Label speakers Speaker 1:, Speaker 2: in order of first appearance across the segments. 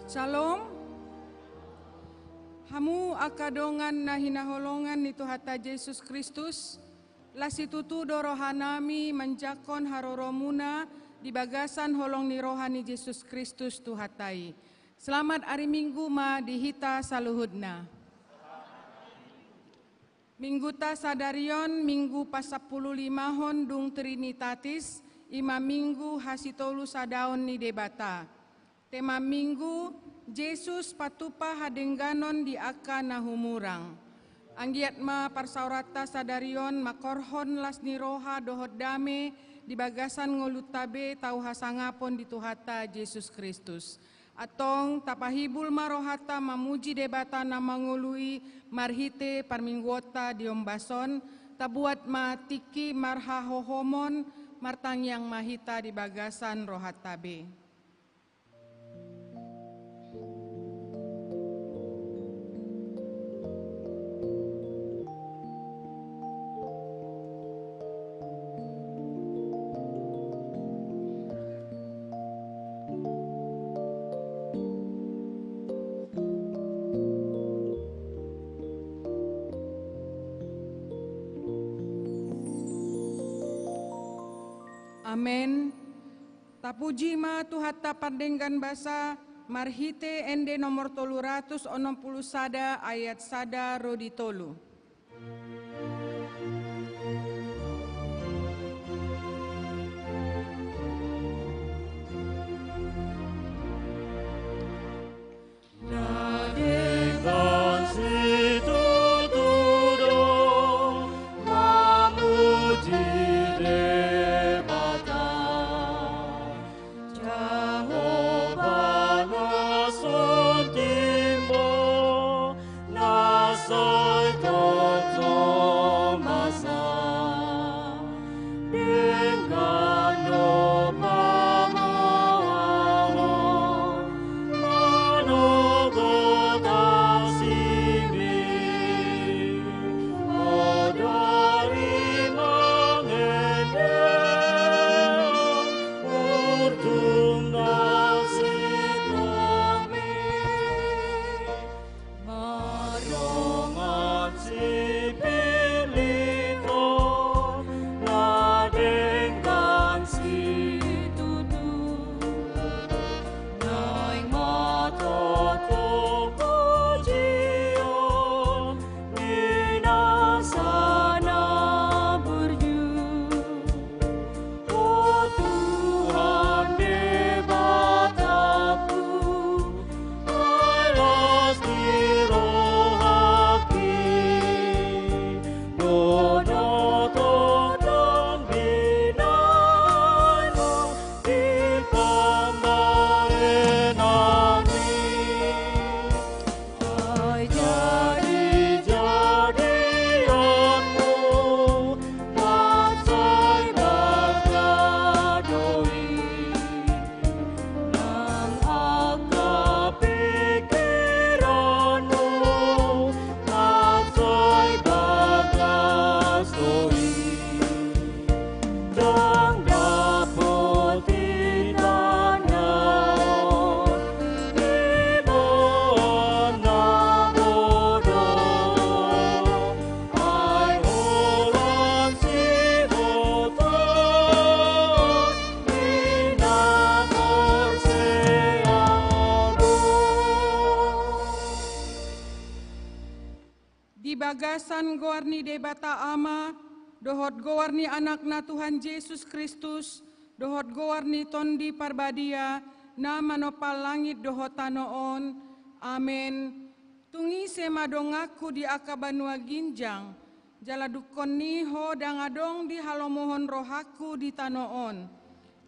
Speaker 1: Shalom. Hamu akadongan na hinaholongan ni Tuhata Yesus Kristus, lasitutu dorohanami menjakon haroromuna di bagasan holong ni rohani Yesus Kristus Tuhatai. Selamat hari Minggu ma dihita saluhudna. Minggu ta sadarion minggu pasapuluh limahon dung Trinitatis, ima minggu hasitolu sadaon ni debata. Tema minggu, Yesus patupa hadengganon di aka nahumurang. Anggiat ma parsaurata sadarion makorhon las niroha dohot dame di bagasan ngolutabe tau hasangapon di Tuhata Yesus Kristus. Atong tapahibul marohata mamuji debata na mangului marhite parmingwota diombason, tabuat ma tiki marhahohomon martang yang mahita di bagasan rohatabe. Amen. Tapuji ma Tuhata pandenggan basa marhite ende nomor 360 sada ayat sada rodi tolu. Bagasan goarni debata ama, dohot goarni anakna Tuhan Yesus Kristus, dohot goarni tondi parbadia, na manopal langit dohot tanoon, amen. Tungi sema dongaku di akabanua ginjang, jala dukon niho dangadong di halomohon rohaku di tanoon.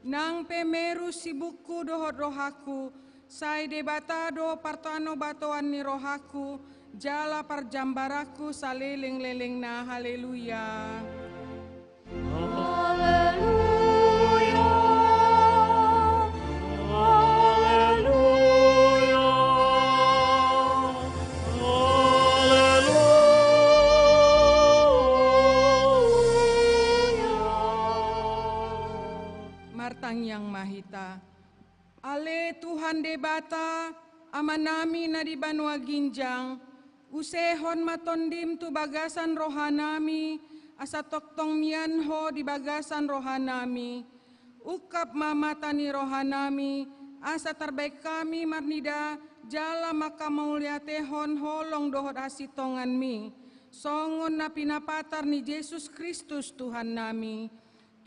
Speaker 1: Nang pemeru sibuku dohot rohaku, sai debata do partano batoan ni rohaku, jala parjambaraku saleleng-leleng na haleluya.
Speaker 2: Haleluya. Haleluya. Haleluya.
Speaker 1: Martang yang mahita. Ale Tuhan debata, amanami na di banua ginjang, usehon matondim tu bagasan rohanami, asa toktong mianho di bagasan rohanami, ukap mamatani rohanami, asa terbaik kami marnida, jala maka mauliatehon holong dohot hasitongan mi, songon na pinapatar ni Yesus Kristus Tuhan nami,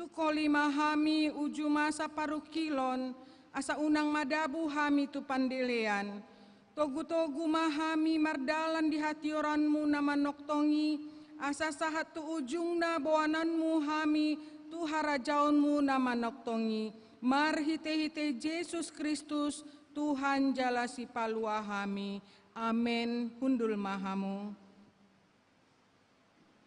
Speaker 1: tukoli mahami uju masa parukilon, asa unang madabu hami tu pandelean, togu-togu mahami mardalan di hati oranmu nama noktongi, asa sahat tu ujungna bawananmu hami tu harajaunmu nama noktongi, marhite-hite Yesus Kristus Tuhan jala si palua hami. Amen. Hundul mahamu.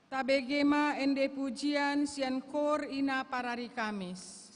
Speaker 1: Tabegema ende pujian sian kor ina parari Kamis.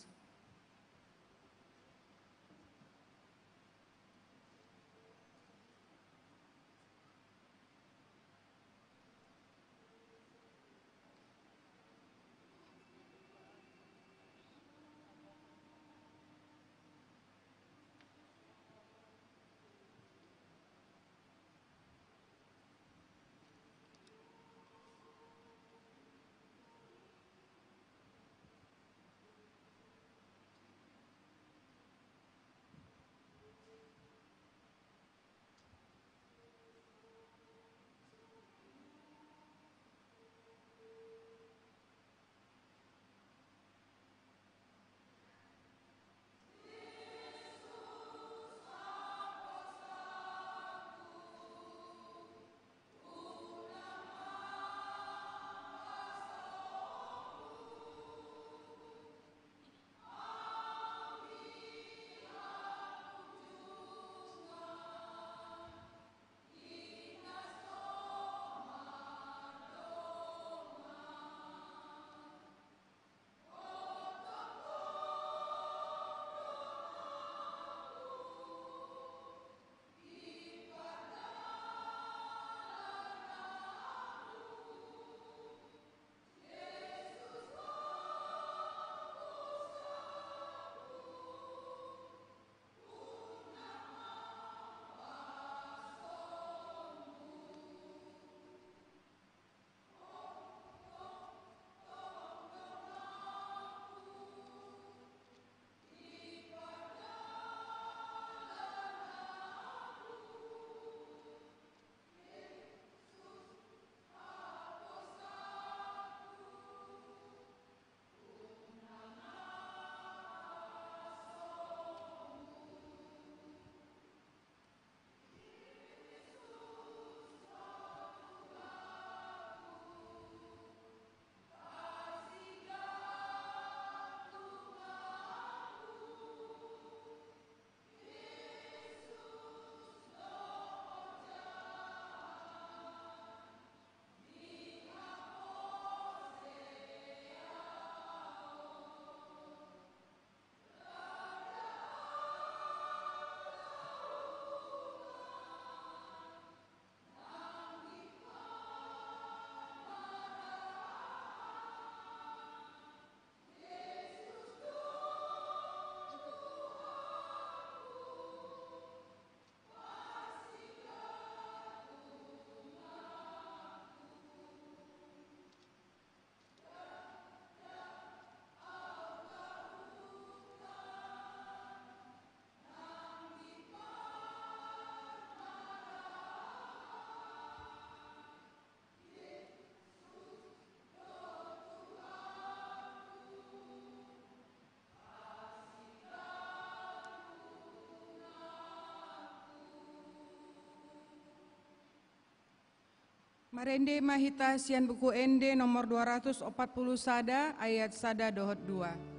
Speaker 1: Marende mahita sian buku ende nomor 240 sada ayat sada dohot 2.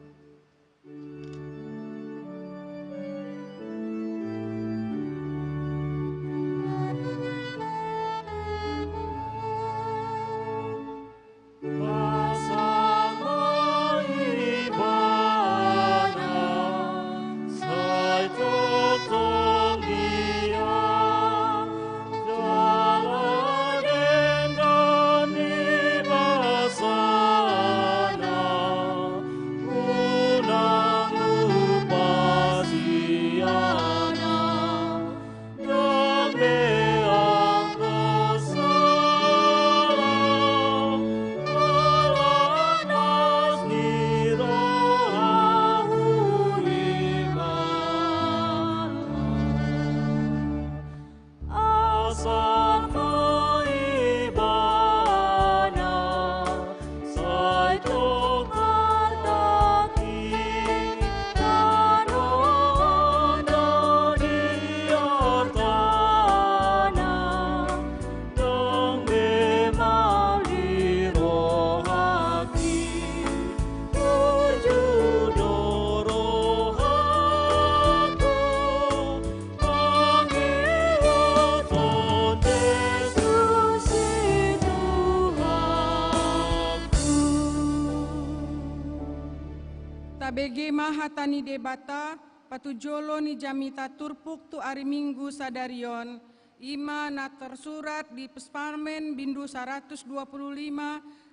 Speaker 2: Sana
Speaker 1: tabegema hatani debata patujolo ni jamita turpuk tu ari minggu sadarion ima na tersurat di Pesparmen bindu 125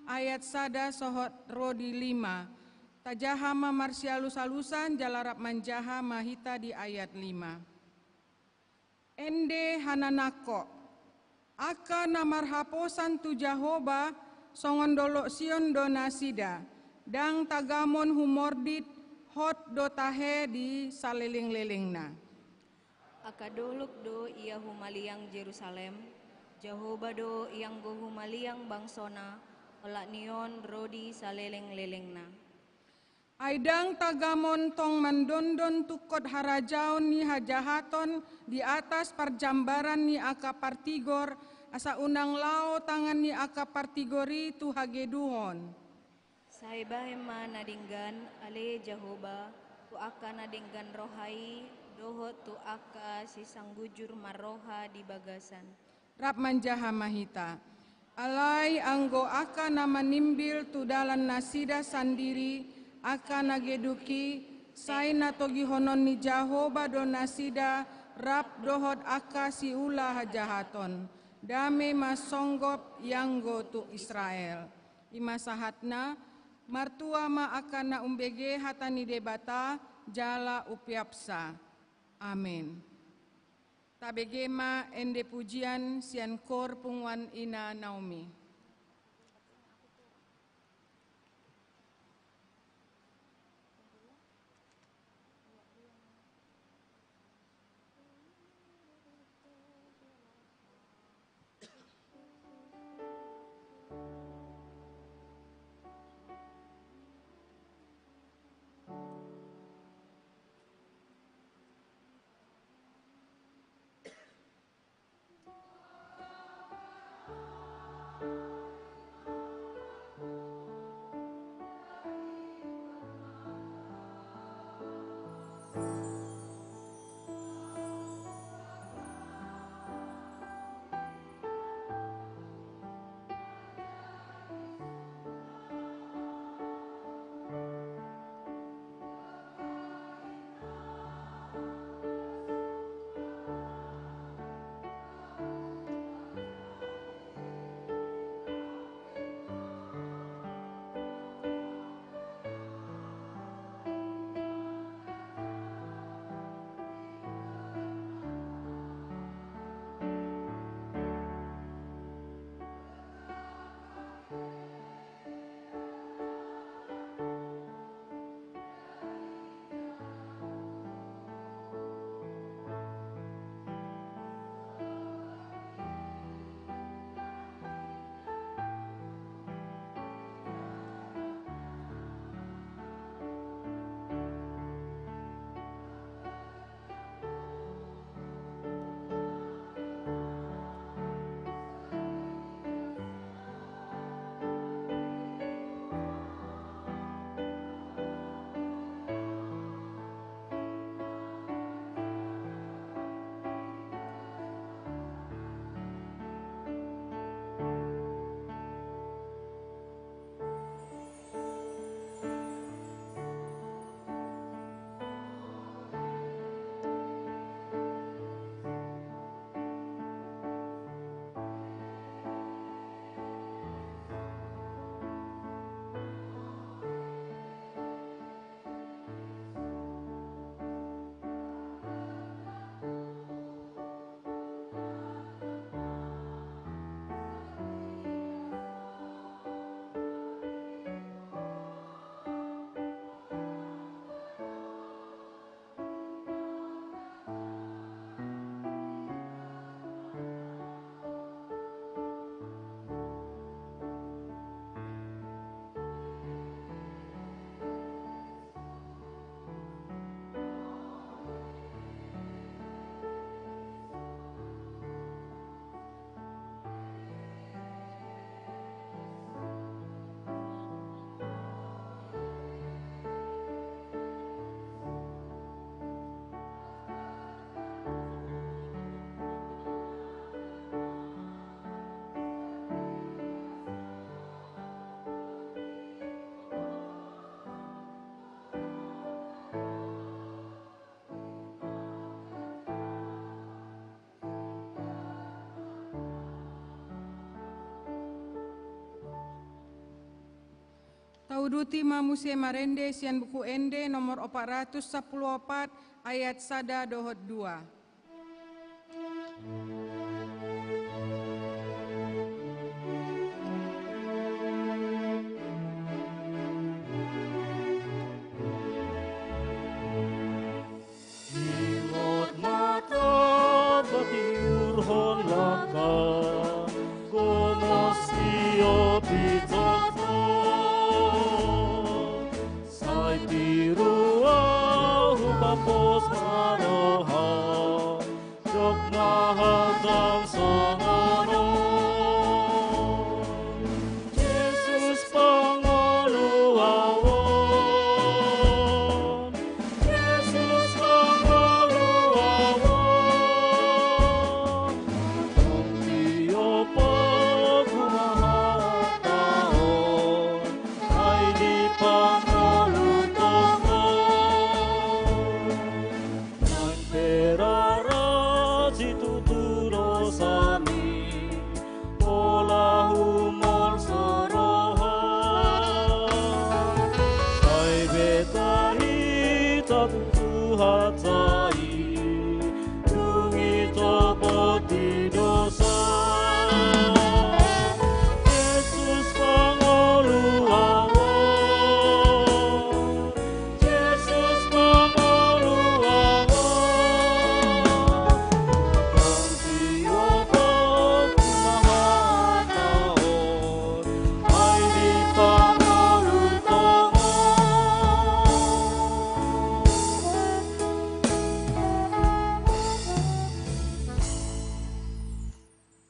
Speaker 1: ayat sada sohot rodi 5. Tajahama marsialus alusan jalarap manjaha mahita di ayat 5. Ende hananako aka namar haposan tu Jahoba songondolo sion donasida dang tagamon humordit hot do tahe di saleling-lelengna.
Speaker 3: Akadolok do ia humaliang Jerusalem, Jahoba do iang go humaliang bangsona, olak nion rodi saleleng-lelengna.
Speaker 1: Aidang tagamon tong mandondon tukot harajaon ni hajahaton di atas parjambaran ni aka partigor asa unang lao tangan ni aka partigori tu hageduhon.
Speaker 3: Saibahema nadinggan ale Jahoba, tu aka nadinggan rohai, dohot tu aka si sanggujur maroha di bagasan.
Speaker 1: Rap manjaha mahita. Alai anggo aka nama nimbil tu dalan nasida sandiri, aka nageduki sai natogi honon ni Jahoba do nasida rap dohot aka si ulah hajahaton dame masonggop yanggo tu Israel ima sahatna martua ma aka na umbege hatani debata jala upiapsa amin. Tabegema ende pujian sian kor pungwan ina Naomi. Sauduti mamuse marende sian buku ende nomor 414 ayat 1 dohot 2.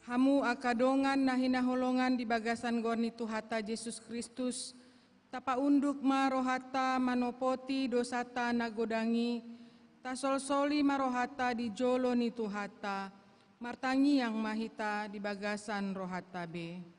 Speaker 1: Hamu akadongan nahinaholongan di bagasan gorni Tuhata Yesus Kristus, tapa unduk marohata manopoti dosata nagodangi, tasolsoli marohata di jolo ni Tuhata, martangi yang mahita di bagasan rohata be.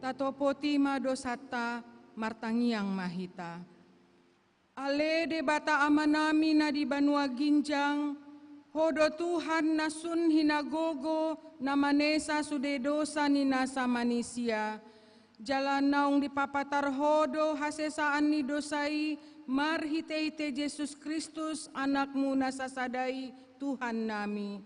Speaker 1: Tatopoti madosata martangi yang mahita. Ale de bata amanami na di banua ginjang, hodo Tuhan nasun hinagogo na manesa sude dosa ni nasa manusia. Jalan naung di papatar hodo hasesaan ni dosai, marhite-hite Yesus Kristus anakmu nasasadai Tuhan nami.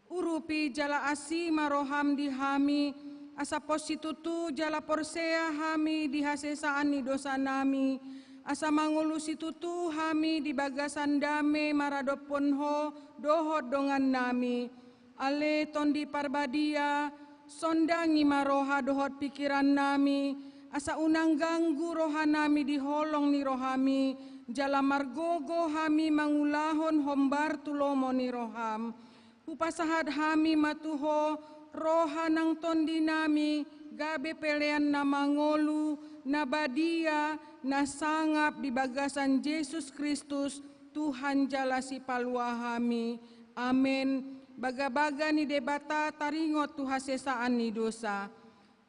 Speaker 1: Urupi jala asi maroham di hami, asa positutu jala porsea hami di hasesaan ni dosa nami, asa mangulusi tutu hami di bagasan dame maradopon ho dohot dongan nami, ale tondi parbadia sondangi maroha dohot pikiran nami, asa unang ganggu roha nami di holong ni rohami, jala margogo hami mangulahon hombar tulomo ni roham, upasahat hami matuho roha nang tondi nami, gabe pelean na mangolu, na badia, na sangap di bagasan Yesus Kristus, Tuhan jala si palua hami. Amin. Baga-baga ni debata taringot tu hasesaan ni dosa.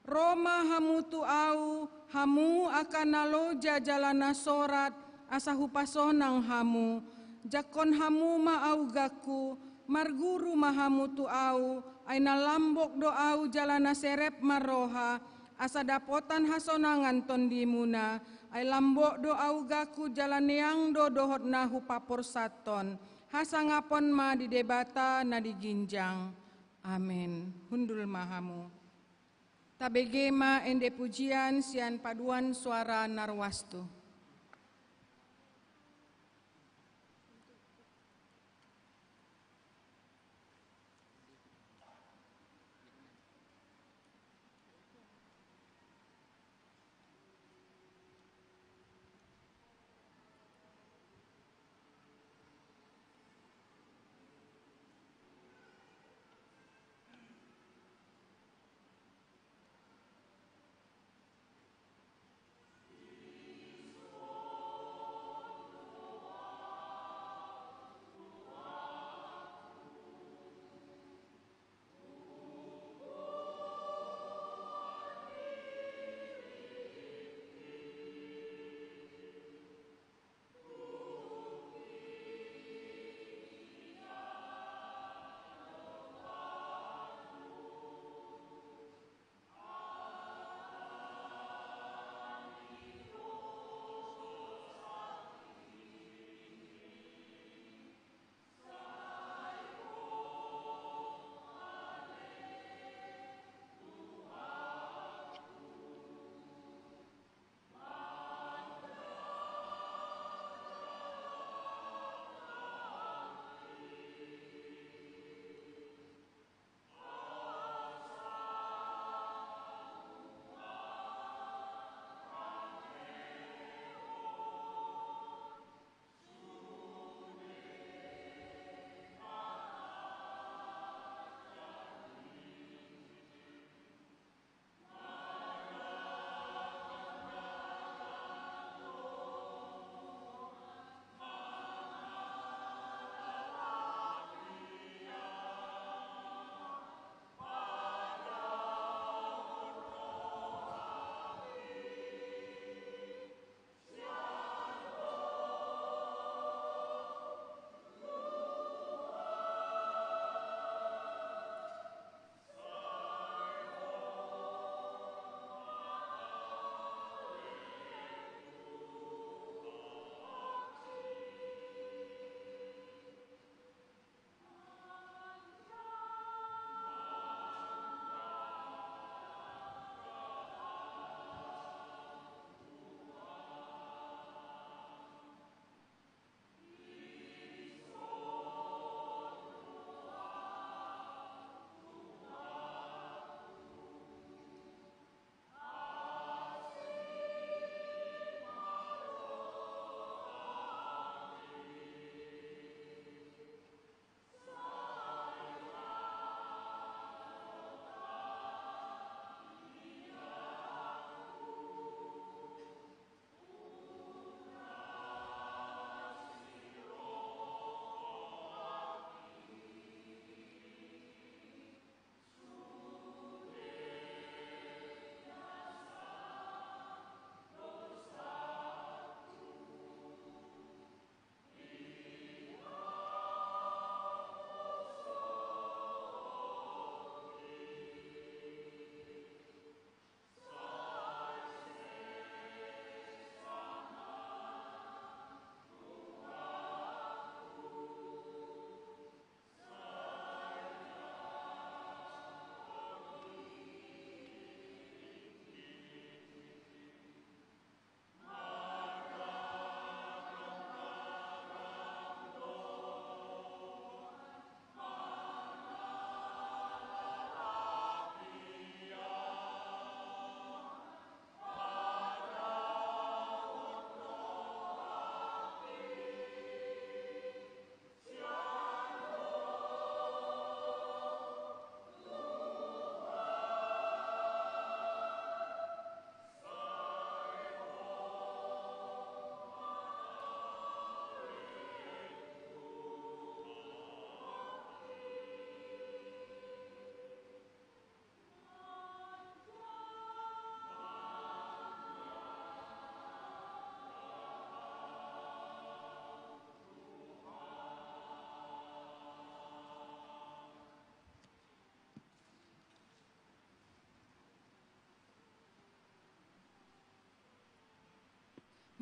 Speaker 1: Roma hamu tu au, hamu akan naloja jalana sorat, asa hupasonang hamu. Jakon hamu maau gaku, marguru mahamu tu au, aina lambok doau jalana serep maroha, asa dapotan hasonangan tondimuna, ay lambok doau gaku jalan yang dohot nahu papor saton, hasangapon ma di debata na di ginjang. Amin. Hundul mahamu. Tabegema ende pujian sian paduan suara narwastu.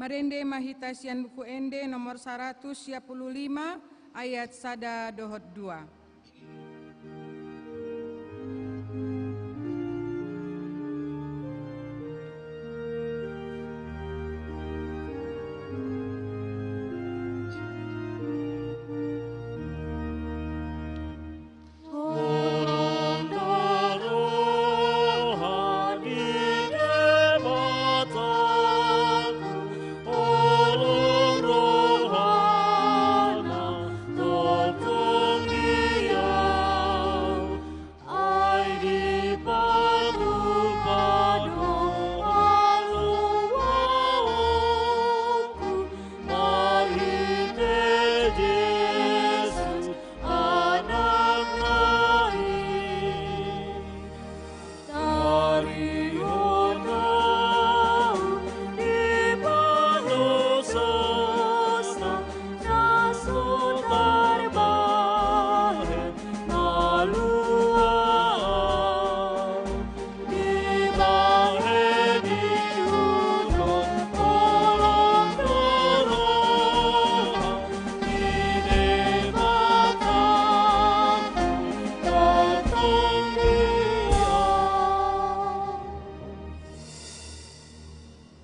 Speaker 1: Marende mahitasian buku ende nomor 155 ayat sada dohot 2.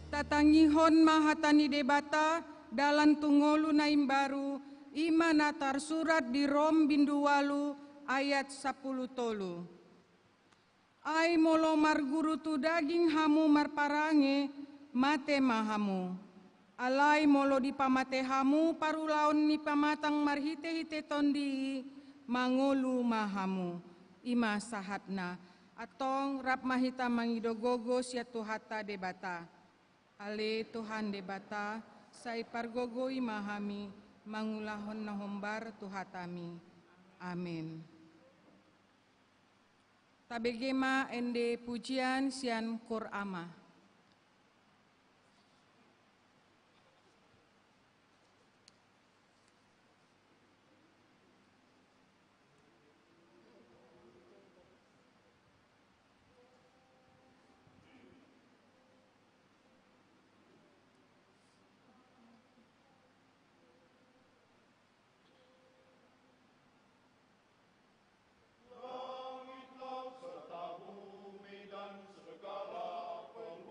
Speaker 1: Tatangihon mahatani debata dalam tungolu naim baru ima natar surat di Rom bindu walu ayat 10 tolu. Ai molo marguru tu daging hamu marparange mate mahamu. Alai molo di pamate hamu parulaon ni pamatang marhite-hite tondi mangolu mahamu. Ima sahatna atong rap mahita mangidogogo sia tuhata debata. Ale Tuhan debata, sai pargogo imahami, mangulahon na hombar tuhatami. Amin. Tabegema ende pujian sian Qur'ama.
Speaker 2: Langit, laut, serta bumi dan segala penghuni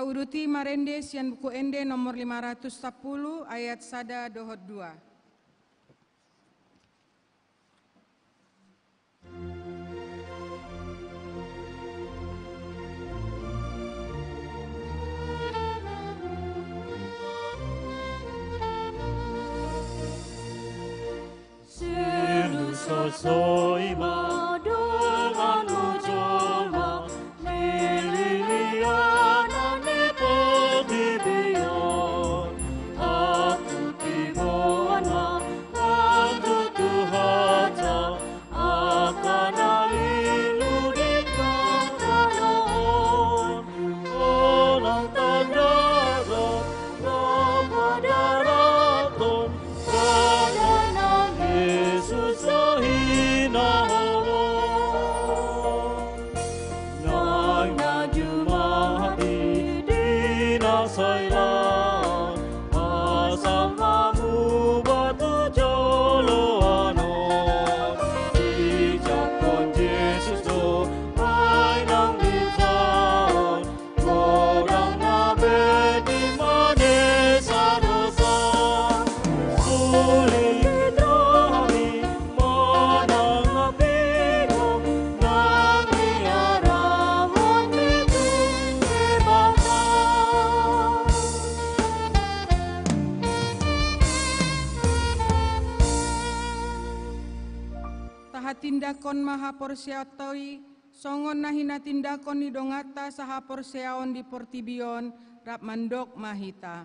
Speaker 1: Sauduti marende sian buku ende nomor 510 ayat 1 dohot 2.
Speaker 2: Soima dengan mujoma liliana nepoti bion aku tibona aku tuhaja akan alilu di kanon orang tadara nama daraton kadana Yesus sahina nang najumati dina sailan asal mamu batu joloano dijakon Yesus do ay nang ditawan orang nabe di manesa dosa sulit rohani manang apigo nang iarahon itu ibata
Speaker 1: Taha tindakon maha porsiatoi, songon nahina tindakon ni dongata saha porseaon di portibion, rap mandok mahita.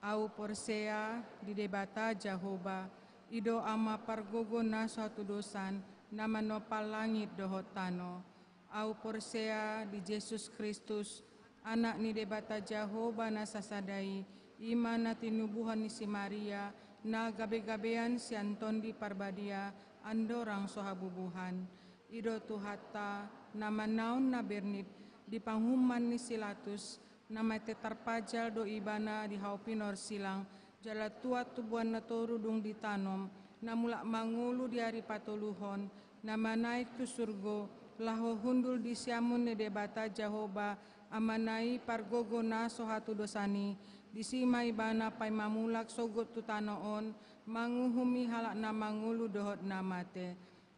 Speaker 1: Au porsea di debata Jahoba, ido ama pargogo na suatu dosan, nama nopal langit dohotano. Au porsea di Yesus Kristus, anak ni debata Jahoba na sasadai, ima na tinubuhan ni si Maria, na gabe-gabean si Anton di Parbadia, andorang sohabubuhan. Ido tuhata, nama naon na bernit, di panghuman ni Silatus, nama tetarpajal do ibana di haupinor silang, jala tua tubuan na torudung ditanom, na mulak mangulu di hari patuluhon, nama naik ke surgo, laho hundul di siamun ne debata Jahoba, amanai pargogo na sohatu dosani, disima ibana pai mamulak sogot tutanoon, manguhumi halak na mangulu dohot namate,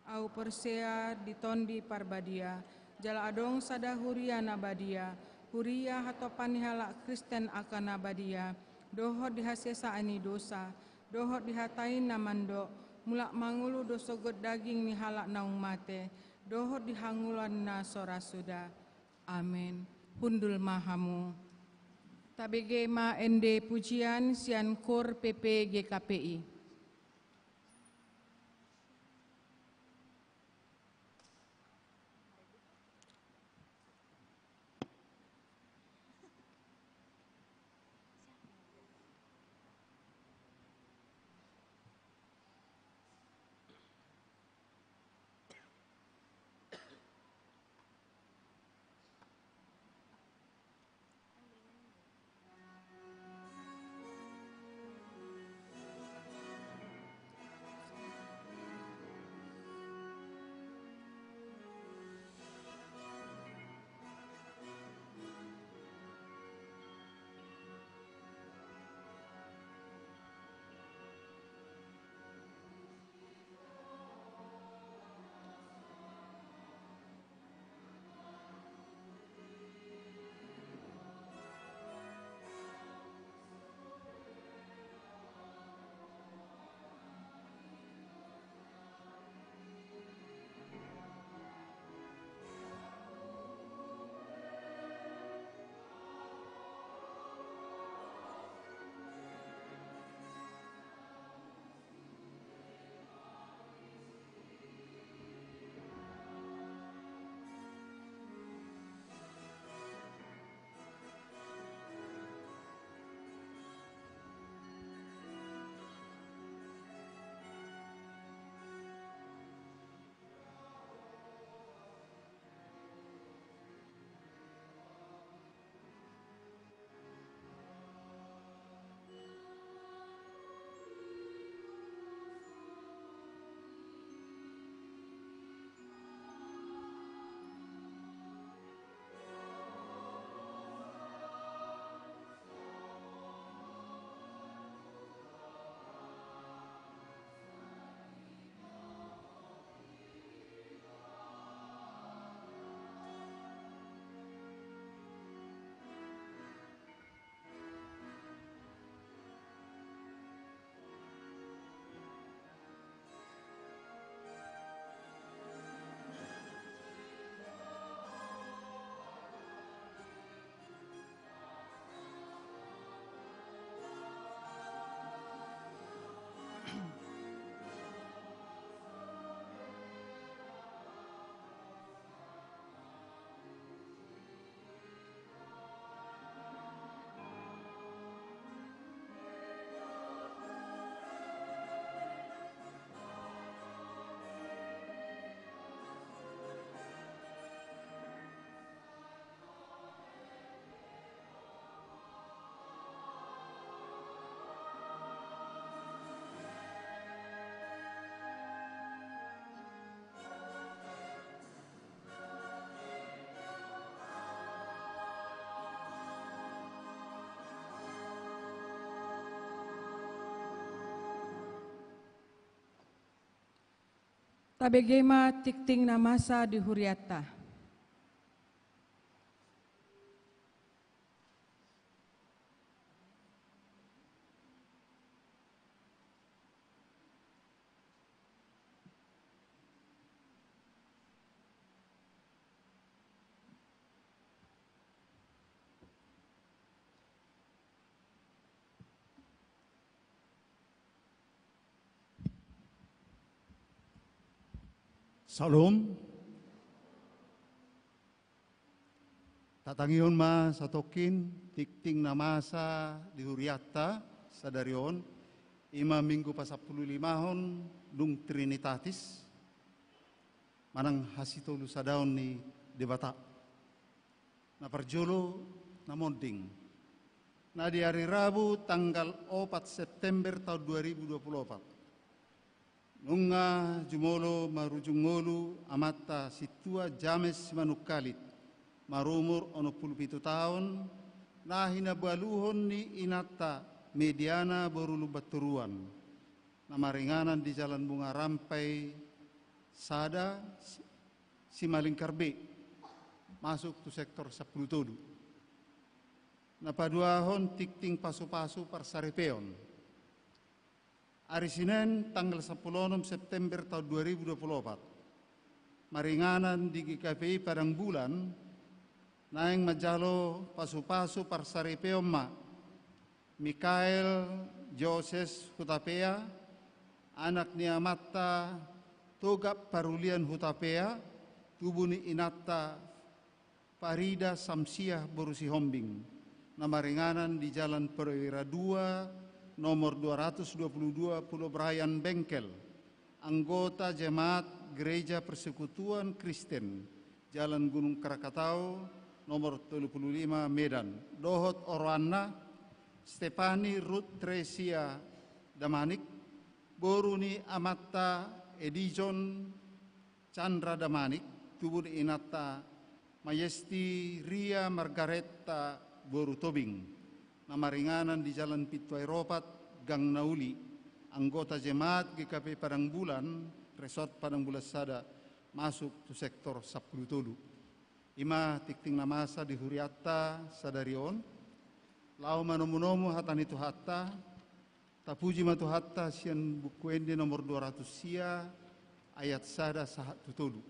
Speaker 1: au persea ditondi parbadia, jala adong sada huria nabadia, huria hatopan halak Kristen akan nabadia, dohot dihasesa ani dosa, dohot dihatain namando, mulak mangulu dosogot daging ni halak naung mate, dohot dihangulan na sora suda. Amin. Hundul mahamu. Tabege ma ende pujian sian kor PP GKPI. Tabegema tikting namasa di Huriata.
Speaker 4: Salam. Tatangion ma satokin tikting namasa di Huriata sadarion ima minggu pasapuluh limahon dung Trinitatis manang hasitolu sadaon ni debata na parjolo na monding na di hari Rabu tanggal 4 September tahun 2024 nunga jumolo marujungolu amata situa James manukalit marumur 67 tahun na hinabaluhon ni inata mediana borulu baturuan na maringanan di Jalan Bunga Rampai Sada Simalingkarbe masuk tu sektor 10 todu na paduahon tikting pasu-pasu parsaripeon. Hari Senin tanggal 10 September tahun 2024 maringanan di GKPI Padang Bulan naeng majalo pasu-pasu parsaripeon ma Mikael Joses Hutapea anak ni amata Togap Parulian Hutapea tubuh ni inata Farida Samsiah Borusi Hombing na maringanan di Jalan Perwira 2 nomor 222 Pulau Brayan Bengkel, anggota Jemaat Gereja Persekutuan Kristen, Jalan Gunung Krakatau, nomor 35 Medan, Dohot Orwana, Stefani Ruth Tresia Damanik, Boruni Amata Edison Chandra Damanik, Tubun Inata Majesti Ria Margareta Boru Tobing, nama ringanan di Jalan Pituai Ropat, Gang Nauli, anggota Jemaat GKP Padang Bulan, Resort Padang Bulan Sada, masuk ke sektor 10 todu. Ima tikting namasa di Huriata sadarion, lau manomu-nomu hatan itu hatta, tapuji matu hatta sian bukuende nomor 200 sia, ayat sada sahat tutodu.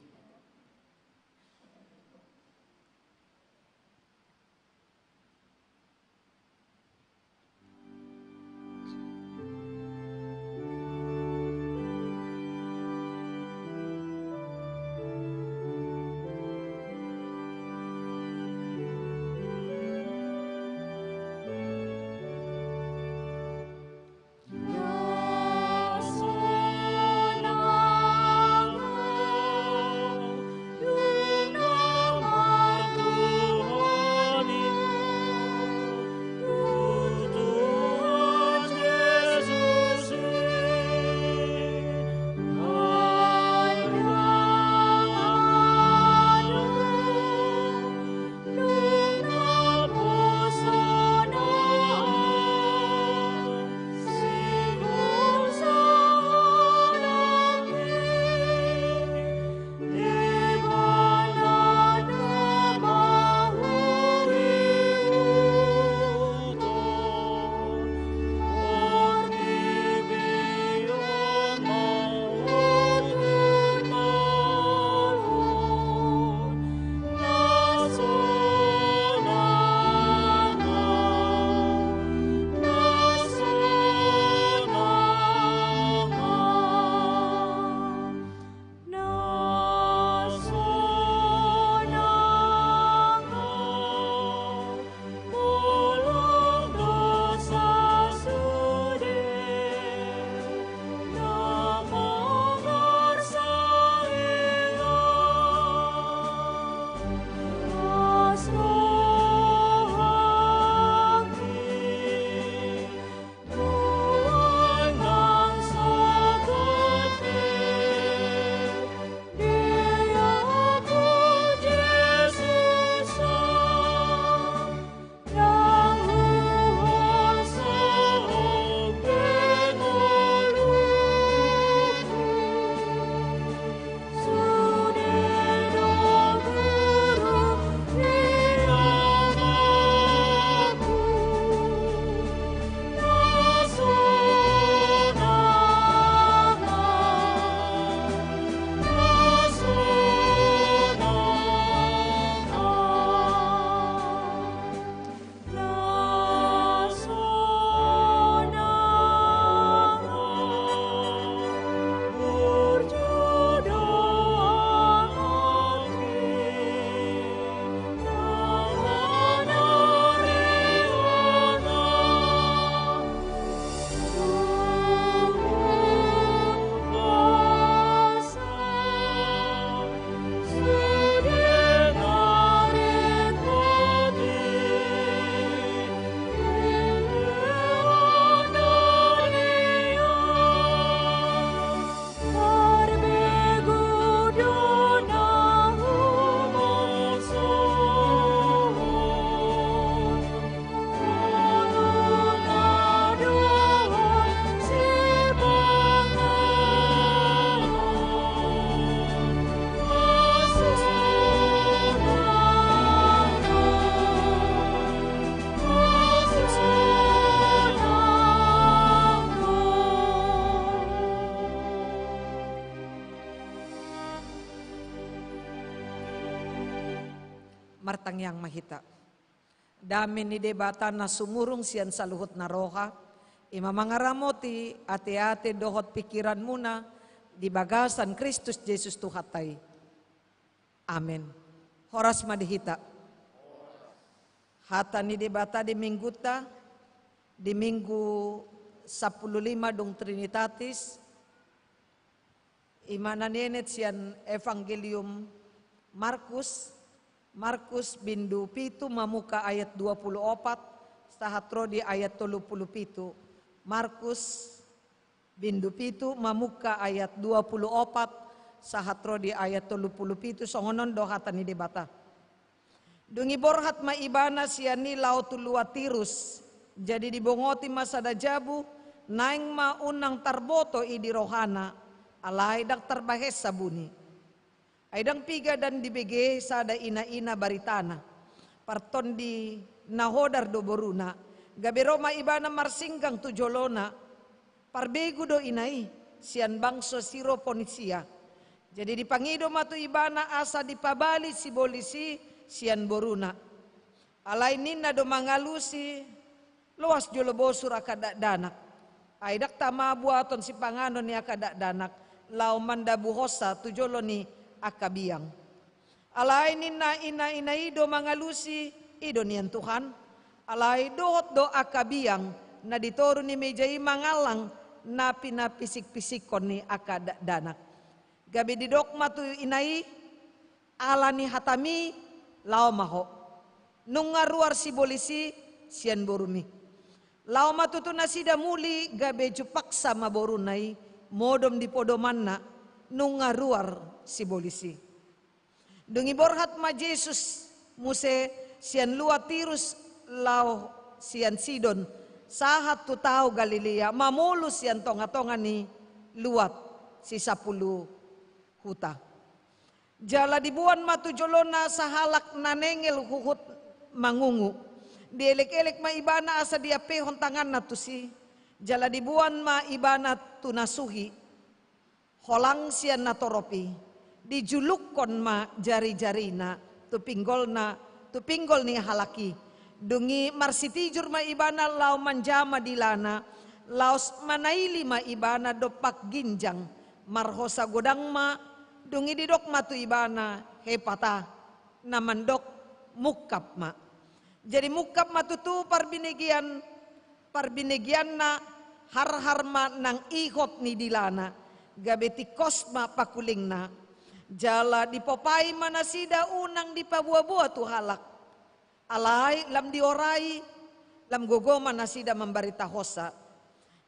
Speaker 2: Senang
Speaker 5: martang yang mahita. Dami ni debata na sumurung siyan sa luhut na roha, ima mangaramoti ate-ate dohot pikiran muna, di bagasan Kristus Jesus tuhatay. Amen. Horas madihita. Hata ni debata di mingguta, di minggu 15 dong Trinitatis, imana nenet siyan Evangelium Markus bindu pitu mamuka ayat 24, sahatro di ayat 37. Markus bindu pitu mamuka ayat 24, sahatro di ayat 37, songonon dohatan ni debata. Dungi borhat maibana siani lau tulua tirus, jadi dibongoti masada jabu, naing maunang tarboto idi rohana, alay dak tarbahes sabuni. Aidang piga dan dibege sada ina-ina baritana. Parton di nahodar do boruna. Gaberoma ibana marsinggang tujolona. Parbegu do inai. Sian bangso siro ponisia. Jadi dipangido matu ibana asa dipabali si bolisi sian boruna. Alay nina do mangalusi. Luas jolo bosur akadak danak. Aidak tamabuaton si panganon ni akadak danak. Lau mandabu hosa tujolo ni akabiang. Alay nina ina ido mangalusi ido niyan Tuhan. Alay dohot do akabiang na ditoro ni mejai mangalang na pinapisik-pisikon ni akadanak. Gabi didok matu inai ala ni hatami lao maho. Nung ngaruar si bolisi sian borumi. Lao matutu nasida muli gabe jupaksa maborunai modom di podomanna nung ngaruar si bolisi. Dungi borhat ma Jesus muse sian lua tirus lau sian Sidon sahat tu tau Galilea mamulus sian tonga-tonga ni luat si 10 huta. Jala dibuan matu jolona sahalak nanengel huhut mangungu. Dielek-elek ma ibana asa dia pehon tangan na tusi. Jala dibuan ma ibana tunasuhi. Holang sian na toropi. Dijulukon ma jari-jarina. Tupinggol ni halaki. Dungi marsitijur ma ibana lau manjama dilana. Laos manaili ma ibana dopak ginjang. Marhosa godang ma. Dungi didok matu ibana hepata. Namandok mukap ma. Jadi mukap matutu parbinigian na har ma nang ihop ni dilana. Gabeti kosma pakuling na. Jala dipopai manasida unang di pabua-bua tu halak. Alay lam diorai lam gogo manasida membarita hosa.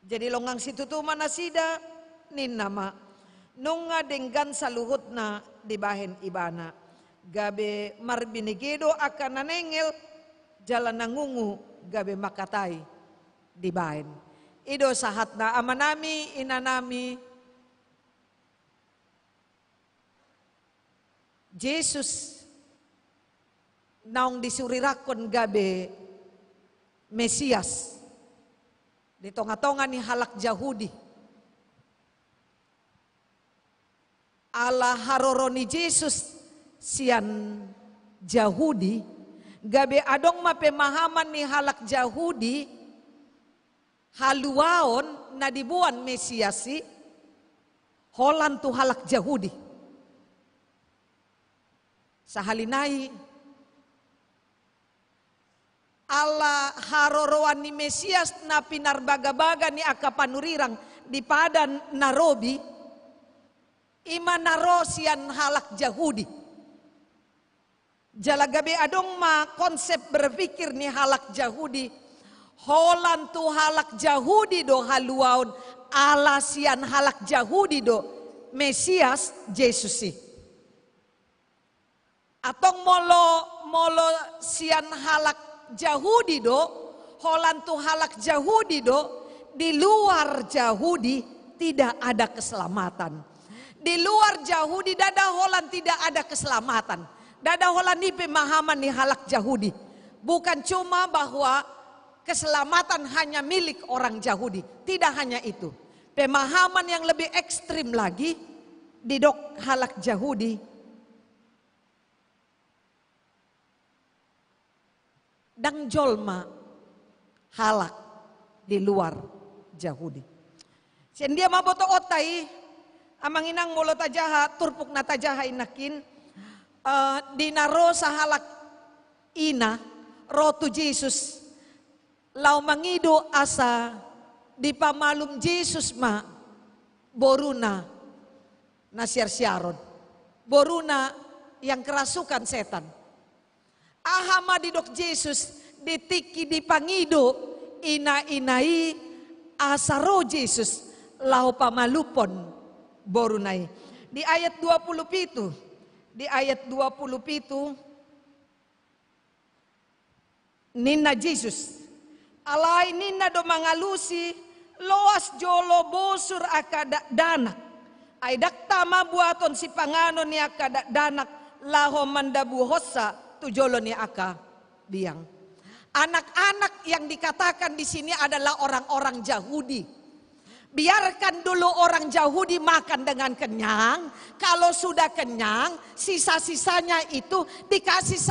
Speaker 5: Jadi longang situ tu manasida nin nama. Nunga denggan saluhut na dibahen ibana. Gabe marbinigedo akan nanengel jalan nangungu gabe makatai dibahen. Ido sahat na amanami inanami Jesus naong disurirakon gabe Mesias di tonga-tonga ni halak Yahudi. Ala haroro ni Jesus sian Yahudi gabe adong ma pemahaman ni halak Yahudi haluaon na dibuan Mesiasi holan tu halak Yahudi. Sahalinai ala haroroan ni Mesias na pinarbaga-baga ni akapanurirang di padan narobi ima naro sian halak Yahudi. Jalagabe adong ma konsep berpikir ni halak Yahudi holan tu halak Yahudi do haluaon ala sian halak Yahudi do Mesias Yesusi. Atong molo sian halak Yahudi do holan tu halak Yahudi do di luar Yahudi tidak ada keselamatan. Di luar Yahudi dada holan tidak ada keselamatan. Dada holan ni pemahaman ni halak Yahudi. Bukan cuma bahwa keselamatan hanya milik orang Yahudi. Tidak hanya itu. Pemahaman yang lebih ekstrim lagi di dok halak Yahudi. dang jolma halak di luar Yahudi. Sen dia maboto otai amang inang molo tajaha turpuk na tajaha inakin dinaro sa halak ina rotu Jesus lau mangido asa di pamalum Jesus ma boruna na siar-siaron, boruna yang kerasukan setan. Ahama didok Jesus ditiki dipangido ina-inai asaro Jesus lau pamalupon borunai. Di ayat 27, di ayat 27 Nina Jesus alai nina do mangalusi loas jolo bosur akada danak ay daktama buaton si pangano ni akada danak laho mandabu hossa tu jolo ni aka biang. Anak-anak yang dikatakan di sini adalah orang-orang Yahudi. Biarkan dulu orang Yahudi makan dengan kenyang. Kalau sudah kenyang, sisa-sisanya itu dikasih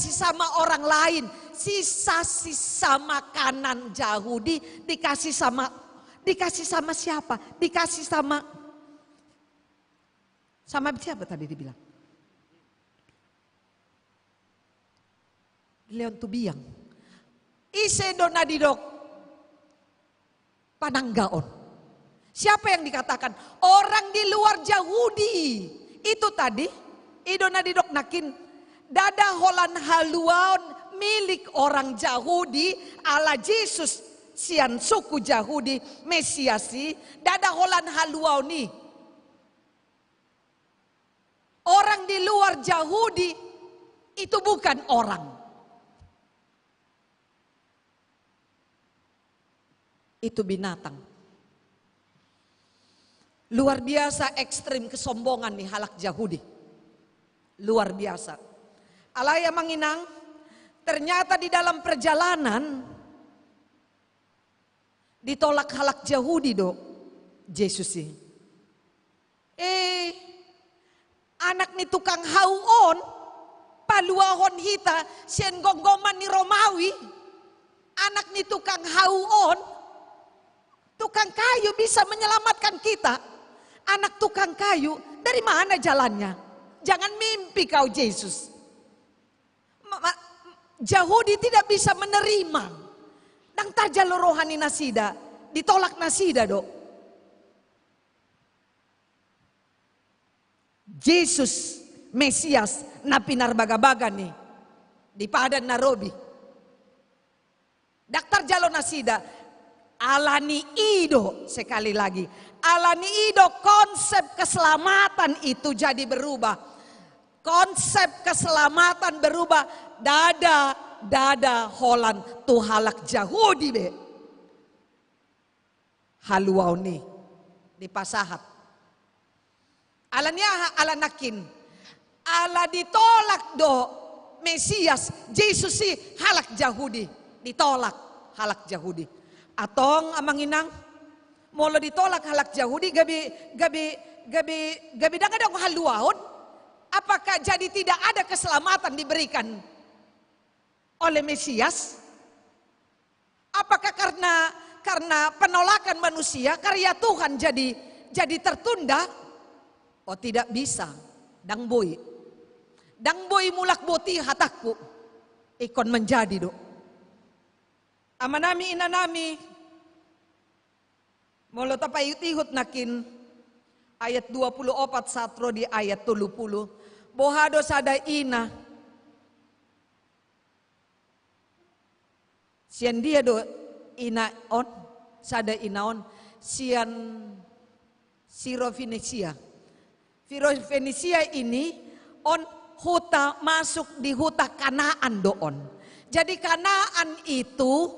Speaker 5: sama orang lain. Sisa-sisa makanan Yahudi dikasih sama siapa? Dikasih sama siapa tadi dibilang? Leon Tubiang. Ise donadidok pananggaon. Siapa yang dikatakan? Orang di luar Yahudi. Itu tadi idonadidok nakin dada holan haluaon milik orang Yahudi ala Yesus sian suku Yahudi Mesiasi dada holan haluaon ni. Orang di luar Yahudi itu bukan orang. Itu binatang. Luar biasa ekstrim kesombongan nih halak Yahudi. Luar biasa. Alaya manginang, ternyata di dalam perjalanan ditolak halak Yahudi do Yesus sih. Anak ni tukang hauon, paluahon hita, sien gonggoman ni Romawi. Anak ni tukang hauon, tukang kayu bisa menyelamatkan kita. Anak tukang kayu, dari mana jalannya? Jangan mimpi kau Yesus. Yahudi tidak bisa menerima. Nang tajalo rohani nasida, ditolak nasida do. Yesus Mesias na pinarbaga-baga nih di Padan Narobi. Daktar jalo nasida alani ido sekali lagi. Alani ido konsep keselamatan itu jadi berubah. Konsep keselamatan berubah. Dada holan tuhalak Yahudi be. Haluau nih di pasahat. Alanya alanakin. Ala ditolak do Mesias. Yesus sih halak Yahudi. Ditolak halak Yahudi. Atong amanginang molo ditolak halak Yahudi gabi dagadang haluaon. Apakah jadi tidak ada keselamatan diberikan oleh Mesias? Apakah karena penolakan manusia karya Tuhan jadi tertunda? Oh tidak bisa. Dang boy mulak boti hatakku ikon menjadi do. Amanami inanami molo tapayut-ihut nakin ayat 24 satro di ayat 30 bohado sada ina sian dia do ina on sada inaon sian Sirofenisia. Fenisia ini on huta masuk di huta Kanaan doon. Jadi Kanaan itu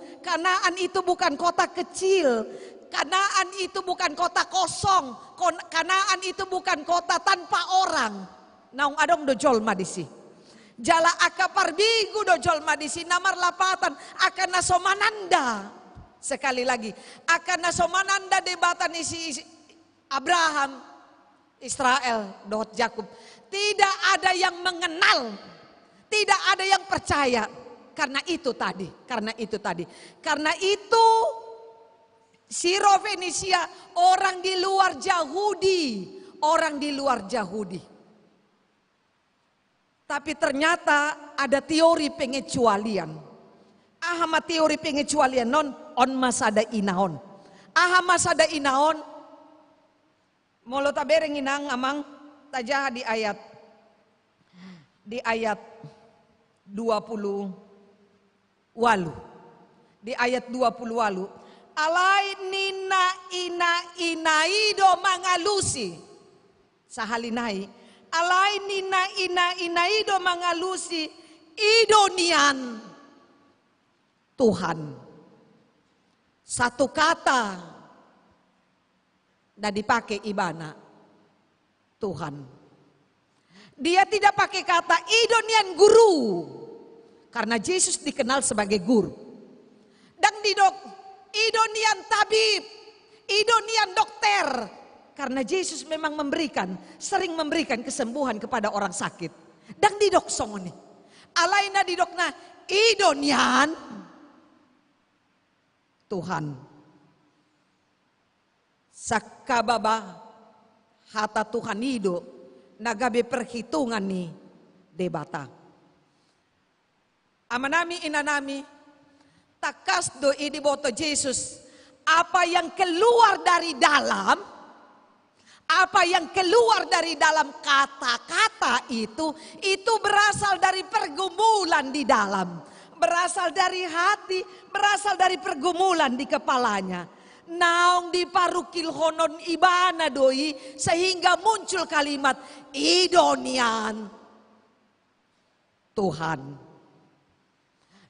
Speaker 5: bukan kota kecil. Kanaan itu bukan kota kosong. Kanaan itu bukan kota tanpa orang. Naung adong do jolma disi. Jala aka parbigu do jolma disi namar lapatan akan nasomananda. Sekali lagi akan nasomananda debatan isi Abraham, Israel, dohot Yakub. Tidak ada yang mengenal, tidak ada yang percaya Karena itu tadi. Karena itu Sirofenisia orang di luar Yahudi. Tapi ternyata ada teori pengecualian. Ahama teori pengecualian non on masada inaon. Ahama masada inaon. Molo tabereng inang amang tajah di ayat 20 walu. Di ayat 20 walu. Alai nina inaido mangalusi. Sahalinai. Alai nina inaido mangalusi idonian Tuhan. Satu kata dan dipakai ibana Tuhan. Dia tidak pakai kata idonian guru. Karena Yesus dikenal sebagai guru. Dan idonian tabib, idonian dokter. Karena Yesus memang sering memberikan kesembuhan kepada orang sakit. Dan didok songoni. Alaina didokna idonian Tuhan. Sakababa hata Tuhan ido nagabe perhitungan nih debata. Amanami inanami takas do ini boto Yesus apa yang keluar dari dalam kata-kata itu berasal dari pergumulan di dalam, berasal dari hati, berasal dari pergumulan di kepalanya. Naung diparukil honon ibana doi sehingga muncul kalimat idonian Tuhan.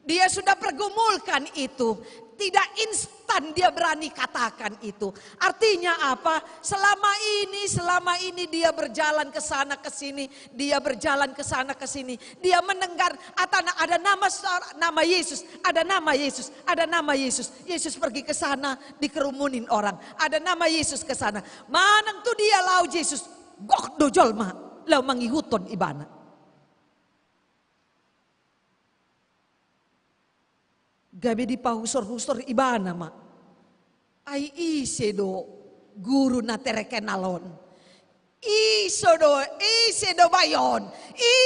Speaker 5: Dia sudah pergumulkan itu. Tidak instan dia berani katakan itu. Artinya apa? Selama ini dia berjalan ke sana ke sini. Dia berjalan ke sana ke sini. Dia mendengar ada nama Yesus. Ada nama Yesus. Ada nama Yesus. Yesus pergi ke sana dikerumunin orang. Ada nama Yesus ke sana. Manang tuh dia lau Yesus. Gok dojol mah. Lau mangihuton ibana. Gabe di pahusor-husor ibana mak. Ai isedo guru na terekenalon. Isedo bayon.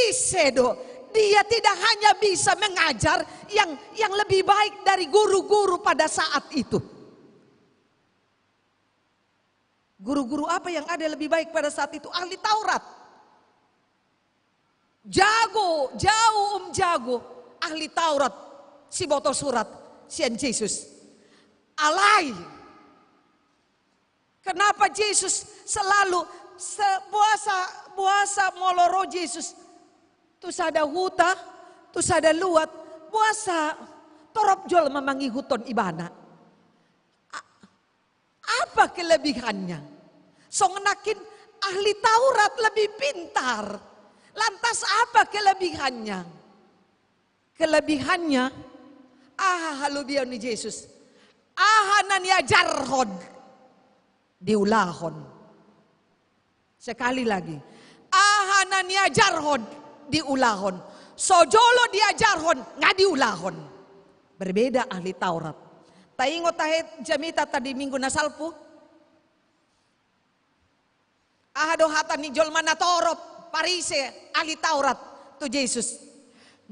Speaker 5: Isedo. Dia tidak hanya bisa mengajar yang lebih baik dari guru-guru pada saat itu. Guru-guru apa yang ada lebih baik pada saat itu? Ahli Taurat. Jago. Ahli Taurat. Si boto surat, sian Yesus. Alai. Kenapa Yesus selalu puasa moloro Yesus. Tu sada huta, tu sada luat, puasa torop jol memangi huton ibana. Apa kelebihannya? Songenakin ahli Taurat lebih pintar. Lantas apa kelebihannya? Kelebihannya halubion ni Yesus. Ahanan ya jarhon. Diulahon. Sekali lagi. Ahanan ya jarhon. Diulahon. Sojolo dia jarhon. Nggak diulahon. Berbeda ahli Taurat. Taingo tahet jamita tadi minggu nasalpu. Ahado hata ni jolmana torop. Parise ahli Taurat. Tu Yesus.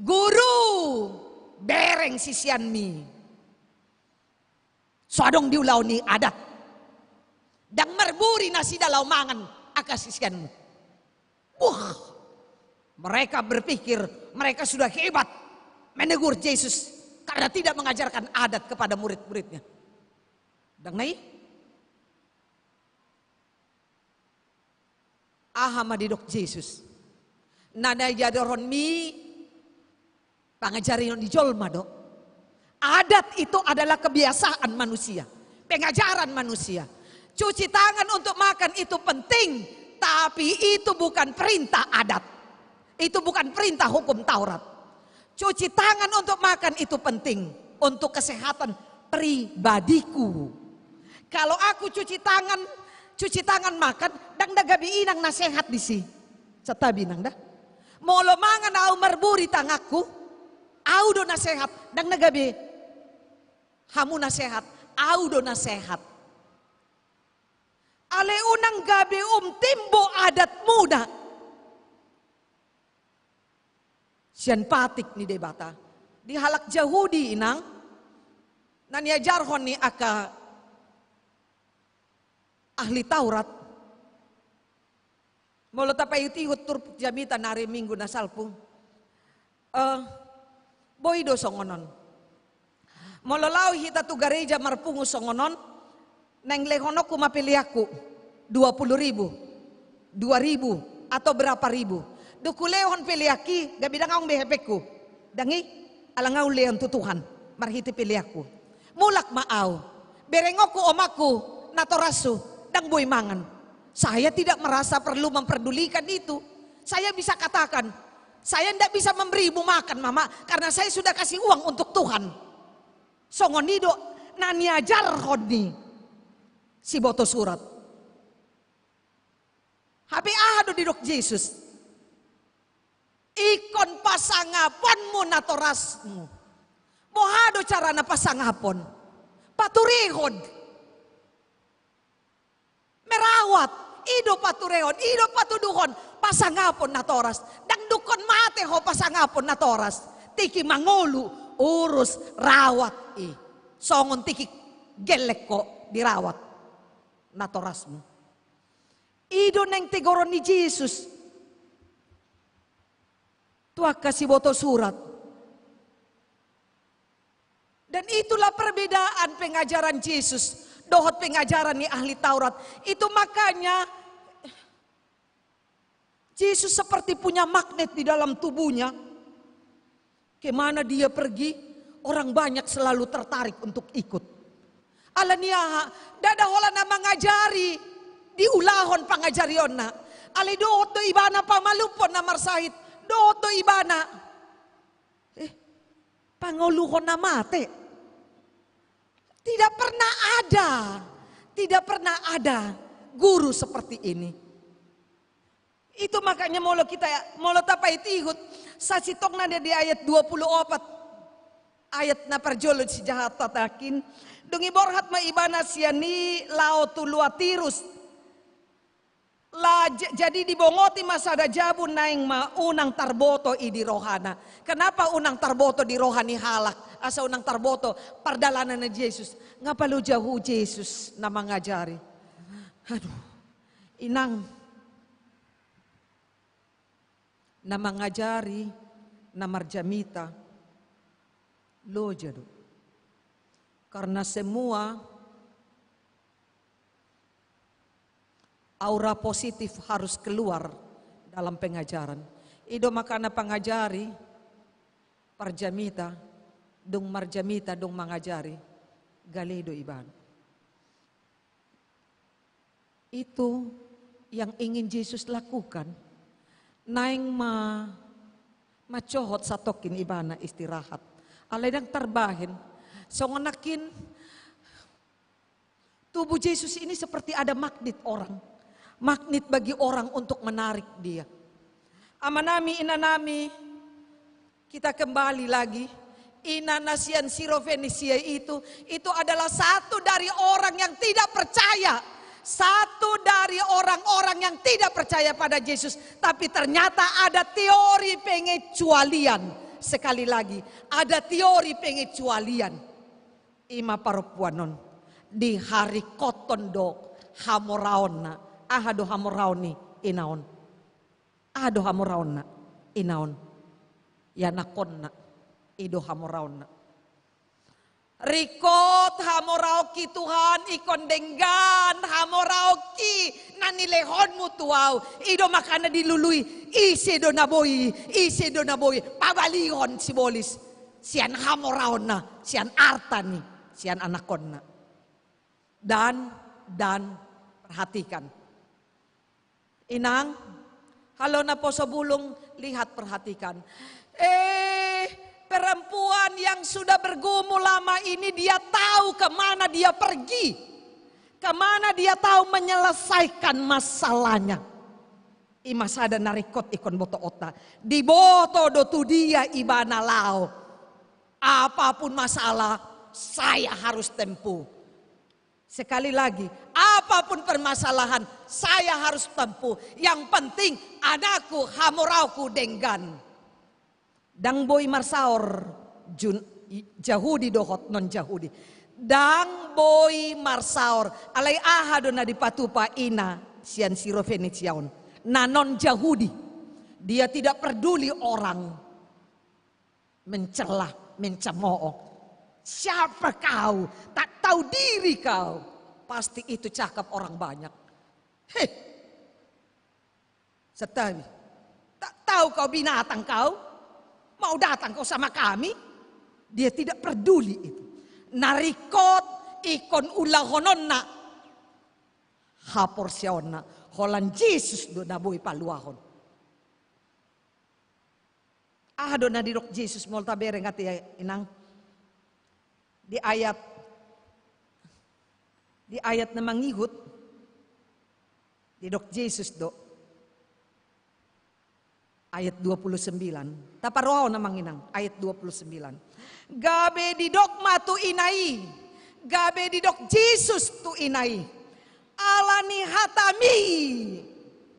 Speaker 5: Guru. Bereng sisian mi. Sodong diulau ni adat. Dan merburi nasi dalau mangan akas sisianmu. Wah. Mereka berpikir mereka sudah hebat. Menegur Yesus. Karena tidak mengajarkan adat kepada murid-muridnya. Dan nai. Ahamadidok Yesus. Nada jadoron mi. Pengajaran di jolma dok. Adat itu adalah kebiasaan manusia. Pengajaran manusia. Cuci tangan untuk makan itu penting. Tapi itu bukan perintah adat. Itu bukan perintah hukum Taurat. Cuci tangan untuk makan itu penting. Untuk kesehatan pribadiku. Kalau aku cuci tangan makan. Dang dagabi inang nasehat di si. Setabi nang dah. Molo mangan au merburi tangaku. Au do nasehat, dang nagabi. Hamu nasehat, au do nasehat. Ale unang gabi timbo adat muda. Sian patik ni debata. Di halak Yahudi inang. Naniajarhon ni aka ahli Taurat. Molo tapayuti hutur jamita nari minggu nasalpung. Boy do songonon. Molo lau hita tu gereja marpungu songonon. Neng lehono ku mapili aku 20.000, 2.000 atau berapa ribu. Duku lehon pilih aki, gak bidang ang behepeku. Dangi alangau leon tutuhan, marhiti pilih aku. Mulak maaw, berengoku omaku, natorasu, dang boy mangan. Saya tidak merasa perlu memperdulikan itu. Saya bisa katakan, saya tidak bisa memberimu makan mama, karena saya sudah kasih uang untuk Tuhan. Songonido nani ajar hodni. Si boto surat. Habi ahado di dok Yesus. Ikon pasangaponmu natorasmu. Mohado cara na pasangapon. Paturihod. Merawat. Ido paturehon. Ido patuduhon. Pasangapon natoras. Dang dukon mate ho pasangapon natoras. Tiki mangulu. Urus rawat. Songon tiki gelek ko dirawat. Natorasmu. Ido neng tegoron ni Jesus. Tuak kasih boto surat. Dan itulah perbedaan pengajaran Yesus. Dohot pengajaran ni ahli Taurat. Itu makanya Yesus seperti punya magnet di dalam tubuhnya. Kemana dia pergi, orang banyak selalu tertarik untuk ikut. Alaniaha, dada hola na mangajari, diulahon pangajarionna. Ale dohot do ibana pamalupon na marsahit, dohot do ibana. Panguluhon na mate. Tidak pernah ada guru seperti ini. Itu makanya molo tapay tihut sa sitong na di ayat 24. Ayat na parjolod si jahat tatakin. Dungi borhat maibana siani lao tuluatirus. Jadi dibongoti masada jabun naing unang tarboto idi rohana. Kenapa unang tarboto di rohani halak? Asa unang tarboto pardalanan na Jesus. Ngapalo jauh Jesus na mangajari. Aduh, inang na mangajari na marjamita. Lo jadu. Karena semua aura positif harus keluar dalam pengajaran. Ido makana pangajari parjamita, dung marjamita, dung mangajari, galedo iban. Itu yang ingin Yesus lakukan. Naing macohot satokin ibana istirahat. Aledang terbahin. So nganakin tubuh Yesus ini seperti ada magnet orang. Magnet bagi orang untuk menarik dia. Amanami inanami kita kembali lagi. Inanasian Sirofenisia itu adalah satu dari orang yang tidak percaya. Satu dari orang-orang yang tidak percaya pada Yesus. Tapi ternyata ada teori pengecualian. Sekali lagi, ada teori pengecualian. Ima parupuanon di hari kotondo hamoraona. Ahado hamoraoni inaon. Ahado hamoraona inaon. Yanakonna ido hamoraona. Rikot hamorauki Tuhan ikon denggan hamorauki nanilehonmu tuaw. Ido makana dilului isi do naboy pabalihon si bolis. Sian hamoraona, sian artani, sian anakonna. Dan perhatikan. Inang, halo na po sa bulong, lihat perhatikan. Perempuan yang sudah bergumul lama ini dia tahu kemana dia pergi. Kemana dia tahu menyelesaikan masalahnya. Imasada narikot ikon boto ota. Di boto do tu dia ibana lao. Apapun masalah, saya harus tempuh. Sekali lagi, apapun permasalahan, saya harus tempuh. Yang penting, anakku hamorauku denggan. Dang boy marsaor, Jahudi dohot non Jahudi. Dang boy marsaor, alay ahado na dipatupa ina sian siro Venetiaon. Na non Jahudi, dia tidak peduli orang mencela, mencemooh. Siapa kau? Tak tahu diri kau. Pasti itu cakap orang banyak. Hei, Setawi, tak tahu kau binatang kau? Mau datang kau sama kami? Dia tidak peduli itu. Narikot ikon ulahononna haporsiona holan Jesus do naboy paluahon. Do na dirok Jesus molta bereng ati inang. Di ayat na mangihut di dok Jesus do ayat 29 taparoaw na manginang ayat 29 gabe di dok matu inai gabe di dok Jesus tu inai alani hatami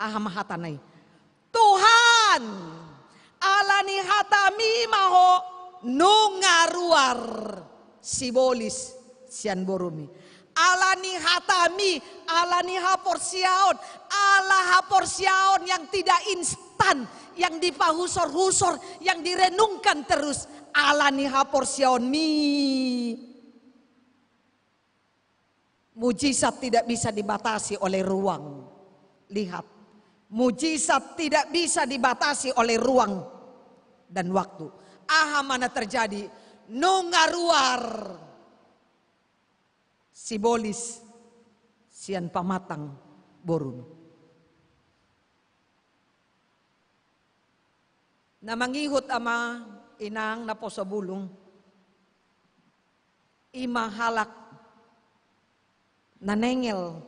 Speaker 5: aham hatanai Tuhan alani hatami maho nungaruar sibolis sian borumi alani hatami alani haporsiaon ala haporsiaon yang tidak instan yang dipahusor-husor yang direnungkan terus alani haporsiaon mi mujizat tidak bisa dibatasi oleh ruang. Lihat, mujizat tidak bisa dibatasi oleh ruang dan waktu. Mana terjadi nungaruar sibolis sian pamatang borun. Na mangihut ama inang na posobulong ima halak nanengel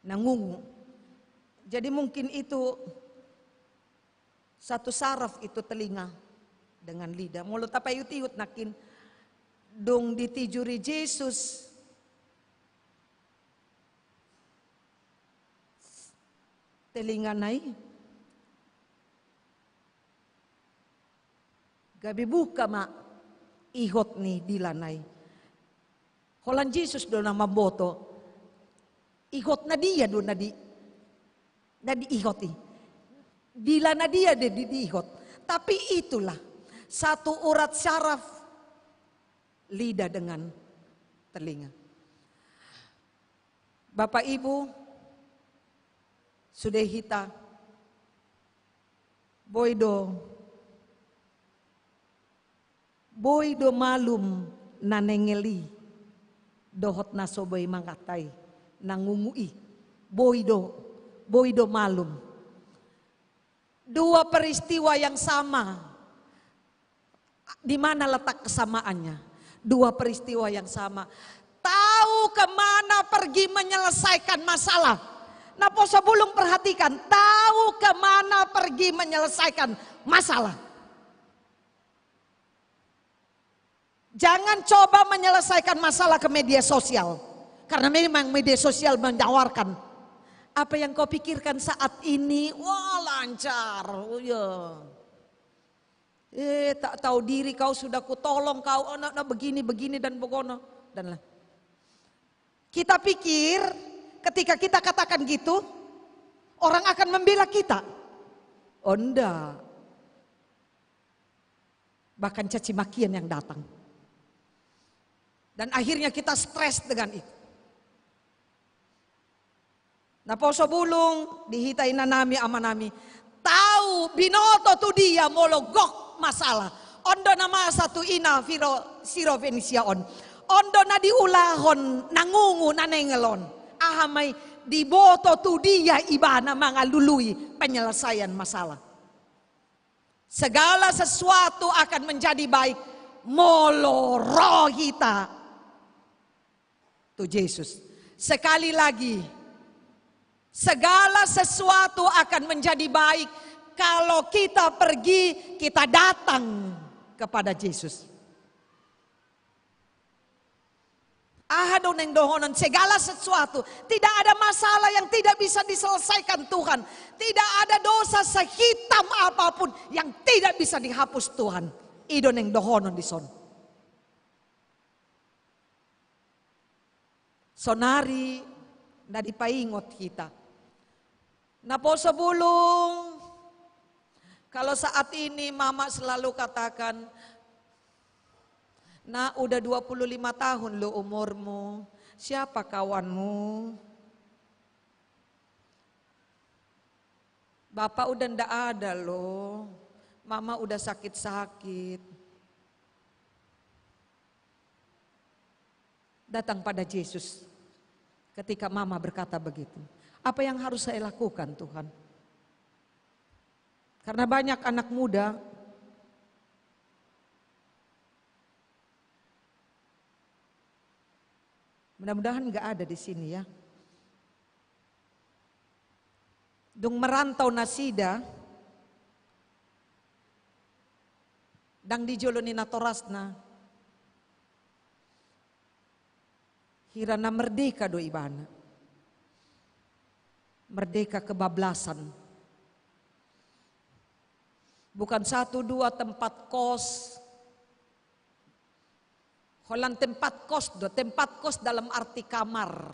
Speaker 5: nangungu. Jadi mungkin itu satu saraf itu telinga dengan lidah. Mulut apa yut-yut nakin dong ditijuri Yesus. Telinga nai. Gabi buka ma ihot ni dilanai. Holan Yesus do na maboto. Ihot na dia do na di ihoti. Dila na dia di ihot. Tapi itulah satu urat syaraf lidah dengan telinga. Bapak Ibu, sudah hita, boydo malum nanengeli, dohot nasoboy mangatay, nangungui, boydo malum. Dua peristiwa yang sama, di mana letak kesamaannya? Dua peristiwa yang sama. Tahu kemana pergi menyelesaikan masalah. Nah, sebelum perhatikan, tahu kemana pergi menyelesaikan masalah. Jangan coba menyelesaikan masalah ke media sosial. Karena memang media sosial menawarkan. Apa yang kau pikirkan saat ini? Wah, lancar. Oh ya. Tak tahu diri kau sudah kutolong kau anak begini dan begono dan lah. Kita pikir ketika kita katakan gitu orang akan membela kita. Oh enggak. Bahkan caci makian yang datang. Dan akhirnya kita stres dengan itu. Nah poso bulung dihitai nanami amanami. Tahu binoto tu dia mologok masalah. Ondo nama satu ina siro Venisia on. Ondo na diulahon nangungu nanengelon. Ahamay diboto tu dia ibana mga lului penyelesaian masalah. Segala sesuatu akan menjadi baik. Molorohita. Tu Yesus. Sekali lagi. Segala sesuatu akan menjadi baik kalau kita pergi, kita datang kepada Yesus. Ahadoneng dohonon, segala sesuatu, tidak ada masalah yang tidak bisa diselesaikan Tuhan. Tidak ada dosa sehitam apapun yang tidak bisa dihapus Tuhan. Idoneng dohonon di son. Sonari na dipaingot kita. Na po sa bulong, kalau saat ini mama selalu katakan, "Na, udah 25 tahun lo umurmu, siapa kawanmu? Bapak udah ndak ada lo, mama udah sakit-sakit." Datang pada Yesus ketika mama berkata begitu. Apa yang harus saya lakukan Tuhan? Karena banyak anak muda mudah-mudahan nggak ada di sini ya. Dung merantau nasida, dang dijoloni na torasna, hirana merdeka do ibana. Merdeka kebablasan. Bukan 1, 2 tempat kos. Holan tempat kos dalam arti kamar.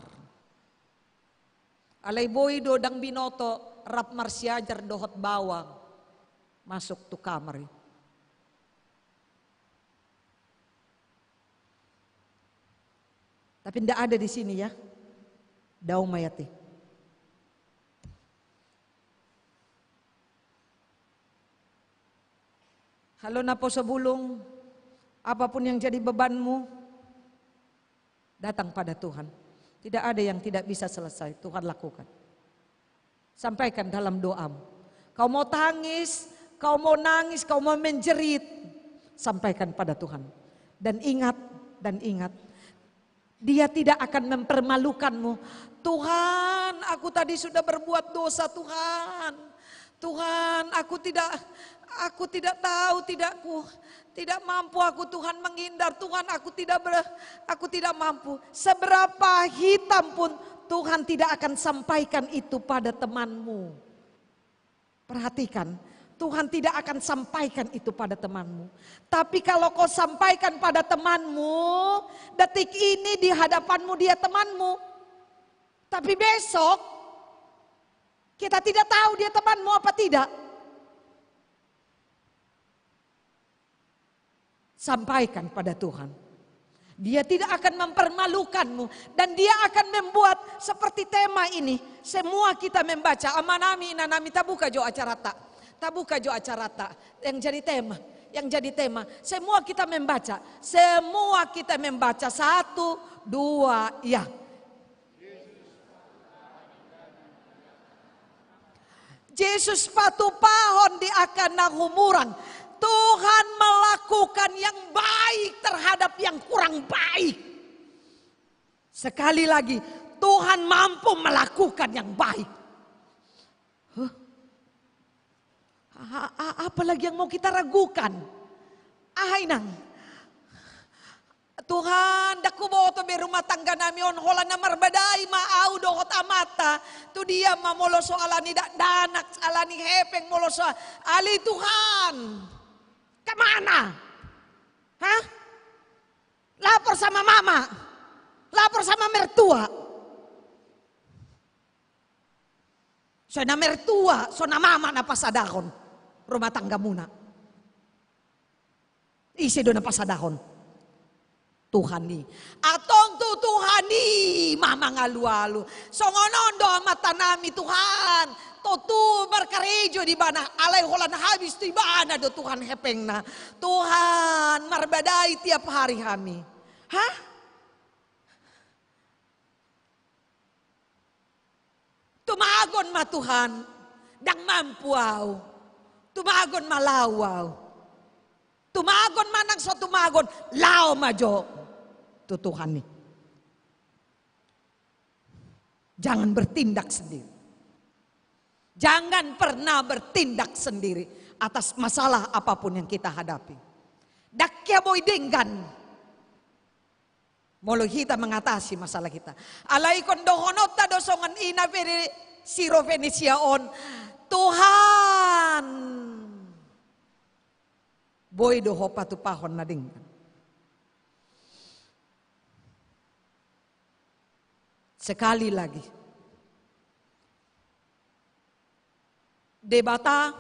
Speaker 5: Alay boy do dang binoto rap marsiajar dohot bawang. Masuk tu kamar. Tapi ndak ada di sini ya. Daw mayati. Halo na po sa bulong, apapun yang jadi bebanmu, datang pada Tuhan. Tidak ada yang tidak bisa selesai, Tuhan lakukan. Sampaikan dalam doamu. Kau mau tangis, kau mau nangis, kau mau menjerit, sampaikan pada Tuhan. Dan ingat, Dia tidak akan mempermalukanmu. Tuhan, aku tadi sudah berbuat dosa Tuhan. Tuhan, aku tidak tahu, tidak mampu aku Tuhan menghindar. Tuhan, aku tidak mampu. Seberapa hitam pun Tuhan tidak akan sampaikan itu pada temanmu. Perhatikan, Tuhan tidak akan sampaikan itu pada temanmu. Tapi kalau kau sampaikan pada temanmu, detik ini di hadapanmu dia temanmu. Tapi besok kita tidak tahu dia temanmu apa tidak. Sampaikan pada Tuhan. Dia tidak akan mempermalukanmu. Dan dia akan membuat seperti tema ini. Semua kita membaca. Amanami inanami tabuka jo acarata. Tabuka jo acarata. Yang jadi tema. Semua kita membaca. 1, 2, ya. Yesus patu pahon di akan nahumurang. Tuhan melakukan yang baik terhadap yang kurang baik. Sekali lagi, Tuhan mampu melakukan yang baik. Apalagi yang mau kita ragukan? Inang. Tuhan, daku boto be rumah tangga nami on hola na marbadai maau dohot amata. Tu dia mamoloso alani danak alani hepeng moloso. Ali Tuhan. Kemana? Hah? Lapor sama mama. Lapor sama mertua. Sona mertua, sona mama na pasadahon. Rumah tangga muna. Isi do na pasadahon. Tuhan ni. Atong tu Tuhan ni. Mama ngalu-alu. Songonondo mata nami Tuhan. Totu berkarejo di bana. Alay holan habis tu ibana do Tuhan hepeng na. Tuhan marbadai tiap hari kami. Hah? Tumagon ma Tuhan. Dang mampu au. Tumagon malawaw. Tumagon manang so tumagon. Lao majo. Itu Tuhan nih. Jangan bertindak sendiri. Jangan pernah bertindak sendiri atas masalah apapun yang kita hadapi. Dakya boy denggan. Molo kita mengatasi masalah kita. Alay kon dohonot ta dosongan ina pere siro Venesia on. Tuhan. Boy doho patupahon na denggan. Sekali lagi. Debata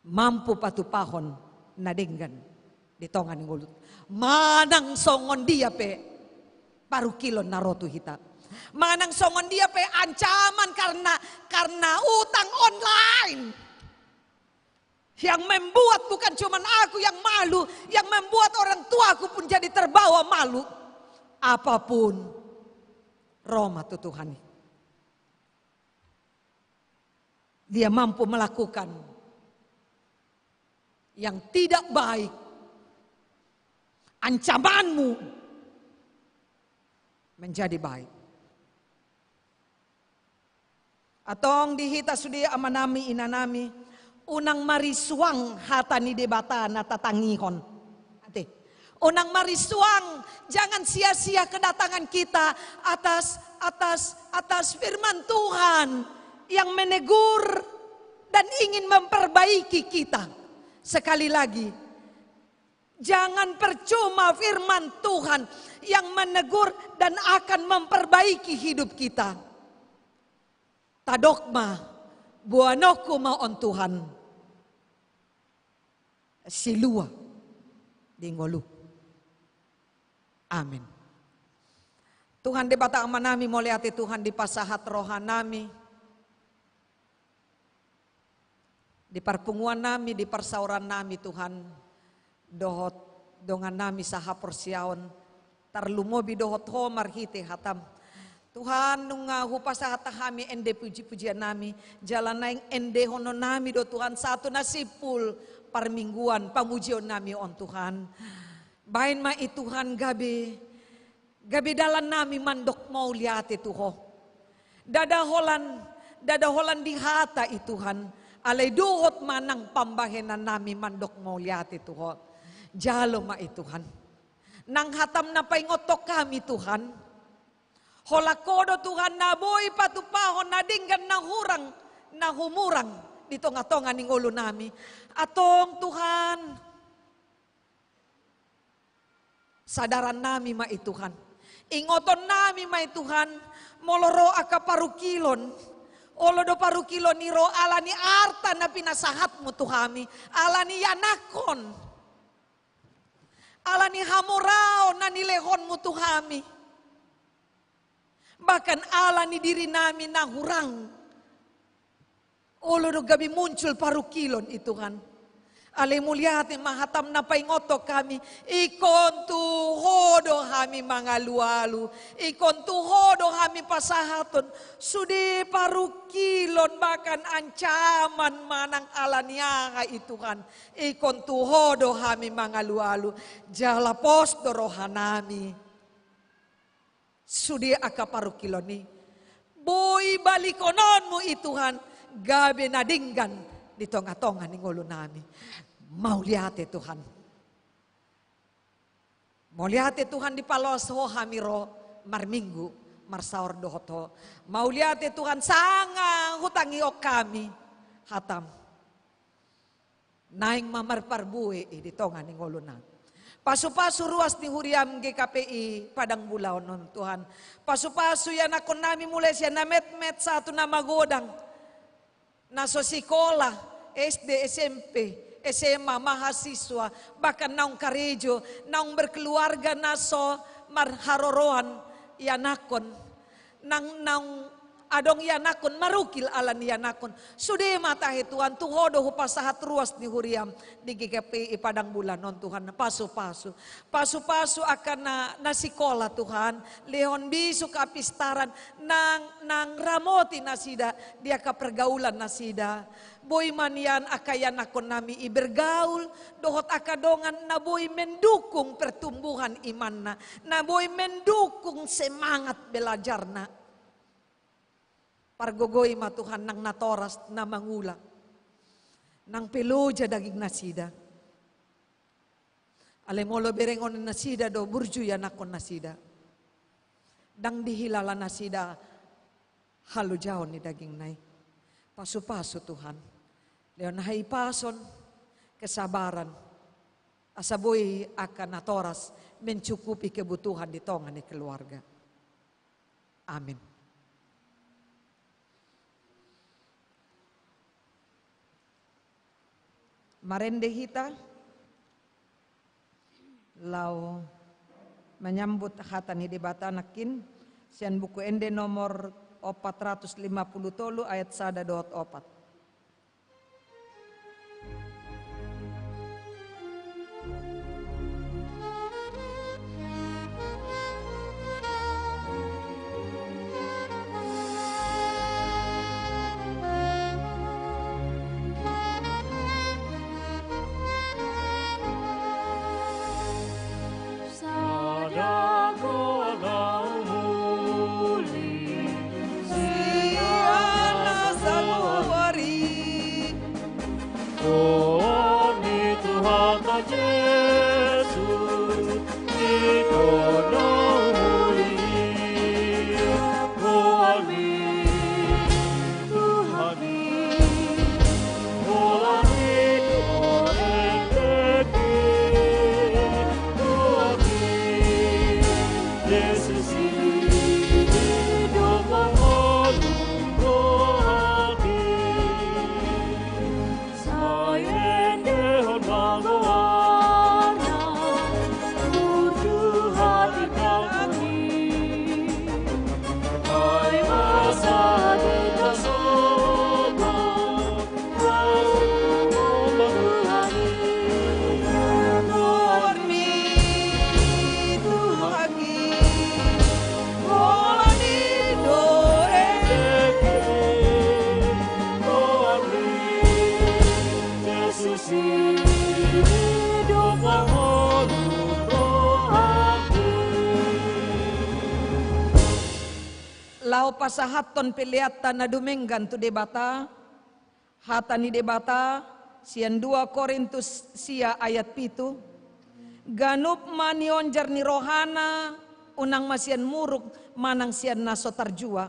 Speaker 5: mampu patupahon na denggan di tongan ngulut. Manang songon dia pe paru kilon narotu hita. Manang songon dia pe ancaman karena utang online. Yang membuat bukan cuma aku yang malu, yang membuat orang tuaku pun jadi terbawa malu. Apapun Roma tu Tuhan. Dia mampu melakukan yang tidak baik. Ancamanmu menjadi baik. Atong dihita sudi amanami inanami unang marisuang hatani debata natatangihon. Ate, unang marisuang jangan sia-sia kedatangan kita atas firman Tuhan yang menegur dan ingin memperbaiki kita. Sekali lagi, jangan percuma firman Tuhan yang menegur dan akan memperbaiki hidup kita. Tadokma buanoku maon Tuhan. Silua dingolu. Amin. Tuhan di bata amanami moliati Tuhan di pasahat rohanami. Di perpunguan nami, di persauran nami Tuhan. Dohot dongan nami saha porsiaon. Tarlumobi dohot homar hite hatam. Tuhan nunga hupasa hatahami ende puji-pujian nami. Jalan naing ende hono nami do Tuhan. Satu nasipul parmingguan pamujion nami on Tuhan. Bain ma Tuhan gabe dalan nami mandok mau liate Tuho. Dada holan di hata Tuhan. Alay duhot manang pambahenan nami mandok mau lihat Tuhan. Jalo ma Tuhan. Nang hatam na paingotok kami Tuhan. Holakodo Tuhan na boy patupahon na dinggan na humurang di tonga-tonga ning ulo nami. Atong Tuhan. Sadaran nami ma Tuhan. Ingoton nami ma Tuhan. Moloro akaparukilon. Olo do parukilo niro alani arta na pinasahatmu Tuhami. Alani yanakon. Alani hamurao na nilehonmu Tuhami. Bahkan alani diri nami na hurang. Olo do gabi muncul parukilon Tuhan. Ale muliate mahatam na paingotok kami. Ikon tuhodo kami mga lualu. Ikon tuhodo kami pasahaton. Sudi parukilon bahkan ancaman manang alaniaga Tuhan. Ikon tuhodo kami mga lualu. Jalapos dorohanami. Sudi akaparukilon ni. Boy balikononmu Tuhan. Gabi nadinggan. Di tonga-tonga ni ngulo nami. Mau lihat Tuhan. Mau lihat Tuhan di palos ho hamiro marminggu marsaor dohoto. Mau lihat Tuhan sanga hutangi o kami hatam. Naing mamar parbue di tonga ni ngulo nami. Pasu-pasu ruas ni huriam GKPI Padang Bulao non Tuhan. Pasu-pasu yan akon nami mulai siya na met-met satu na magodang. Naso sikola, SD, SMP, SMA, mahasiswa, bahkan naung karejo, naung berkeluarga naso marharoroan yanakon, naung adong yanakon marukil alan yanakon. Sudah matahe Tuhan, tuhodo hupasahat ruas di huriam di GKPI Padang Bulan non Tuhan, pasu-pasu akan na sikola Tuhan, lehon bisu kapistaran, nang ramoti nasida, dia ka pergaulan nasida. Boy manian akayan akon nami ibergaul, dohot akadongan na boy mendukung pertumbuhan iman na boy mendukung semangat belajar na. Pargogoy ma Tuhan nang natoras na mangula. Nang peluja daging nasida. Alemolo berengon nasida do burju ya nakon nasida. Dang dihilala nasida halu jauh ni daging nai. Pasu-pasu Tuhan. Leon hai pason kesabaran. Asaboy akan atoras mencukupi kebutuhan di tongan ni keluarga. Amin. Marende hita lau menyambut hatan hidibata nakin sian buku ende nomor 450 ayat 1-4. Lau pasahaton piliata na dumenggan tu debata, hatani debata, sian 2 Korintus sia ayat 7, ganup manionjar ni rohana, unang masian muruk, manang sian naso tarjua,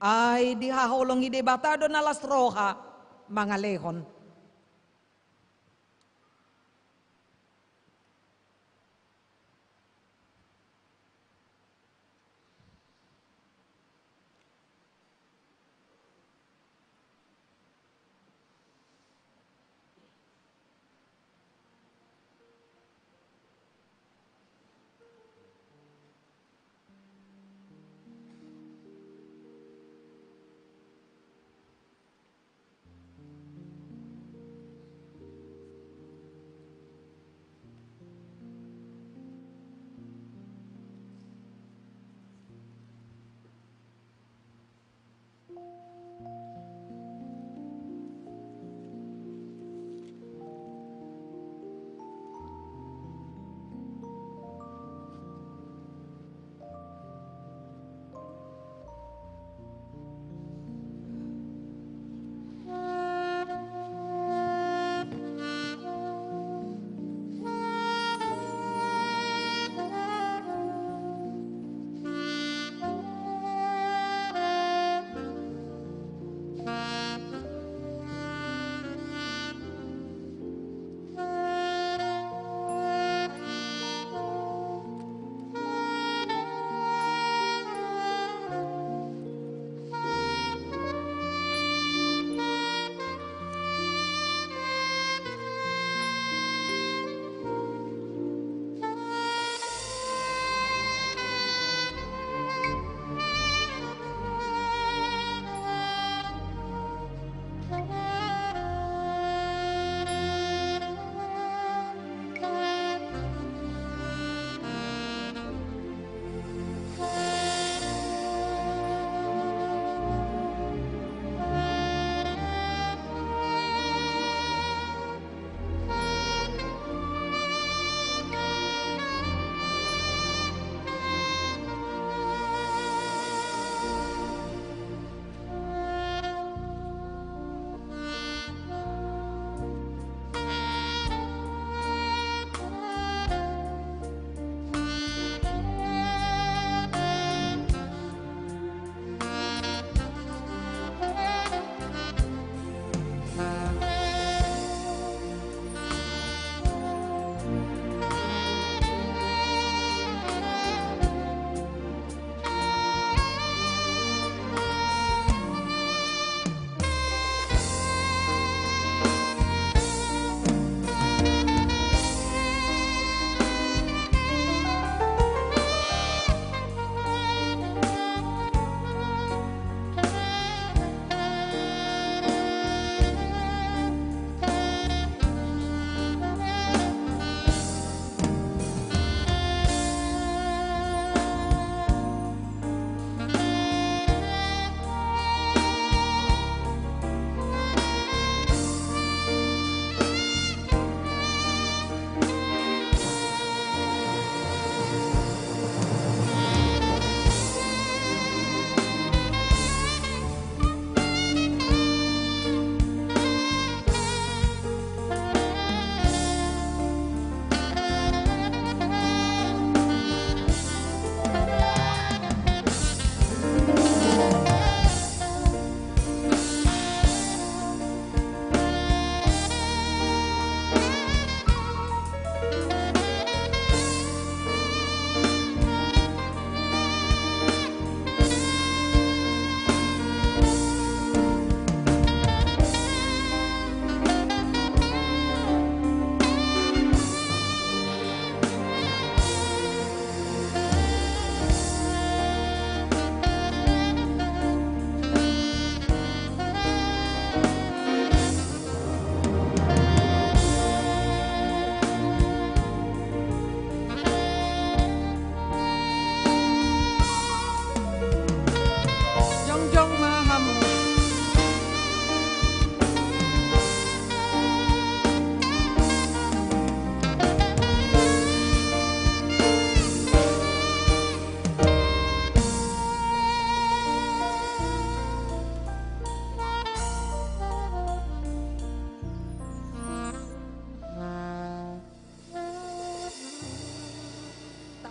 Speaker 5: ay dihaholongi debata do nalas roha, mga lehon.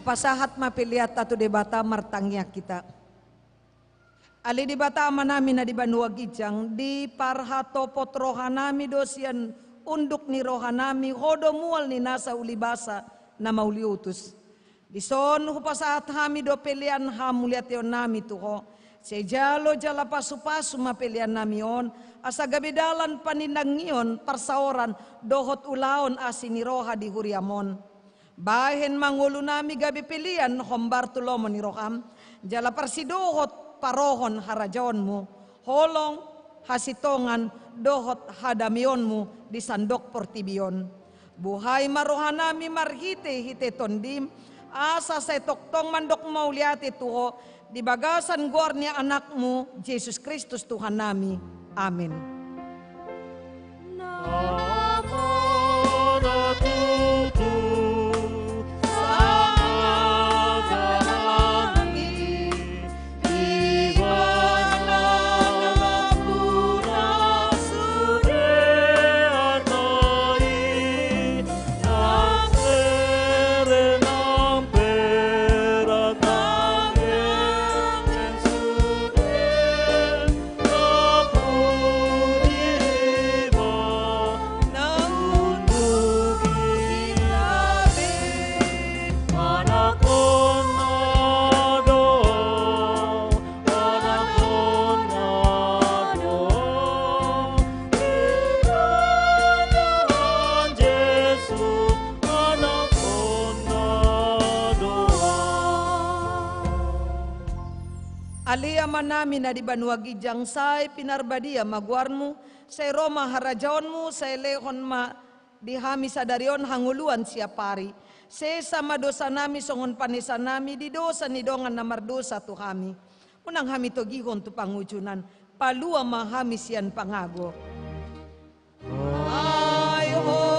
Speaker 5: pasahat mapiliat tatu de bata martangya kita. Ali di bata manami na di Banua Gijang di parhatopot rohanami dosian unduk ni rohanami hodo mual ni nasa ulibasa na mauliutus. Di son hupasahat hami do pelian hamuliat yon nami tuho. Sejalo jala pasu-pasu mapelian nami on. Asa gabidalan paninang ngiyon parsaoran dohot ulaon asini roha di huriamon. Bahen mangulo nami gabi pilian hombar tulomo ni roham. Jala parsidohot parohon harajonmu, holong hasitongan dohot hadamionmu di sandok portibion. Buhay marohanami marhite hite tondim, asa sa toktong mandok mauliati tuho, di bagasan gornya anakmu, Jesus Kristus Tuhan nami. Amin. Aliaman namin na di Banua Gijang say pinarbadia magwarmu, say Roma harajaonmu, say lehon ma dihami sadarion hanguluan siya pari. Say sama dosa nami songon panisan nami di dosa ni dongan na mardosa tu hami. Unang hami to gihon tu pangujunan, palua mahami siyan pangago. Ay ho,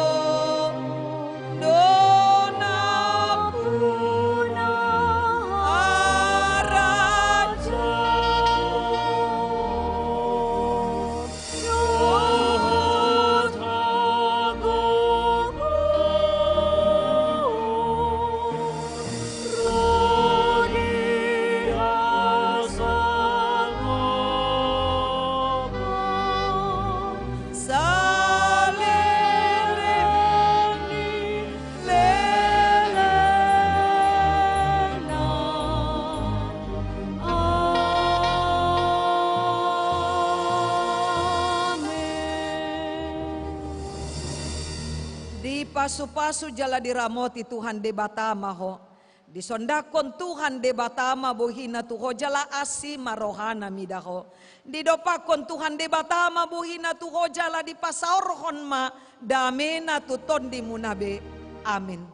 Speaker 5: pasu-pasu jala diramoti Tuhan de batama ho. Disondakon Tuhan de batama buhina tuho jala asi marohana midaho. Didopakon Tuhan de batama buhina tuho jala di pasaorhon ma damena tuton di munabe. Amin.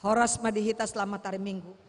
Speaker 5: Horas madihita selamat hari Minggu.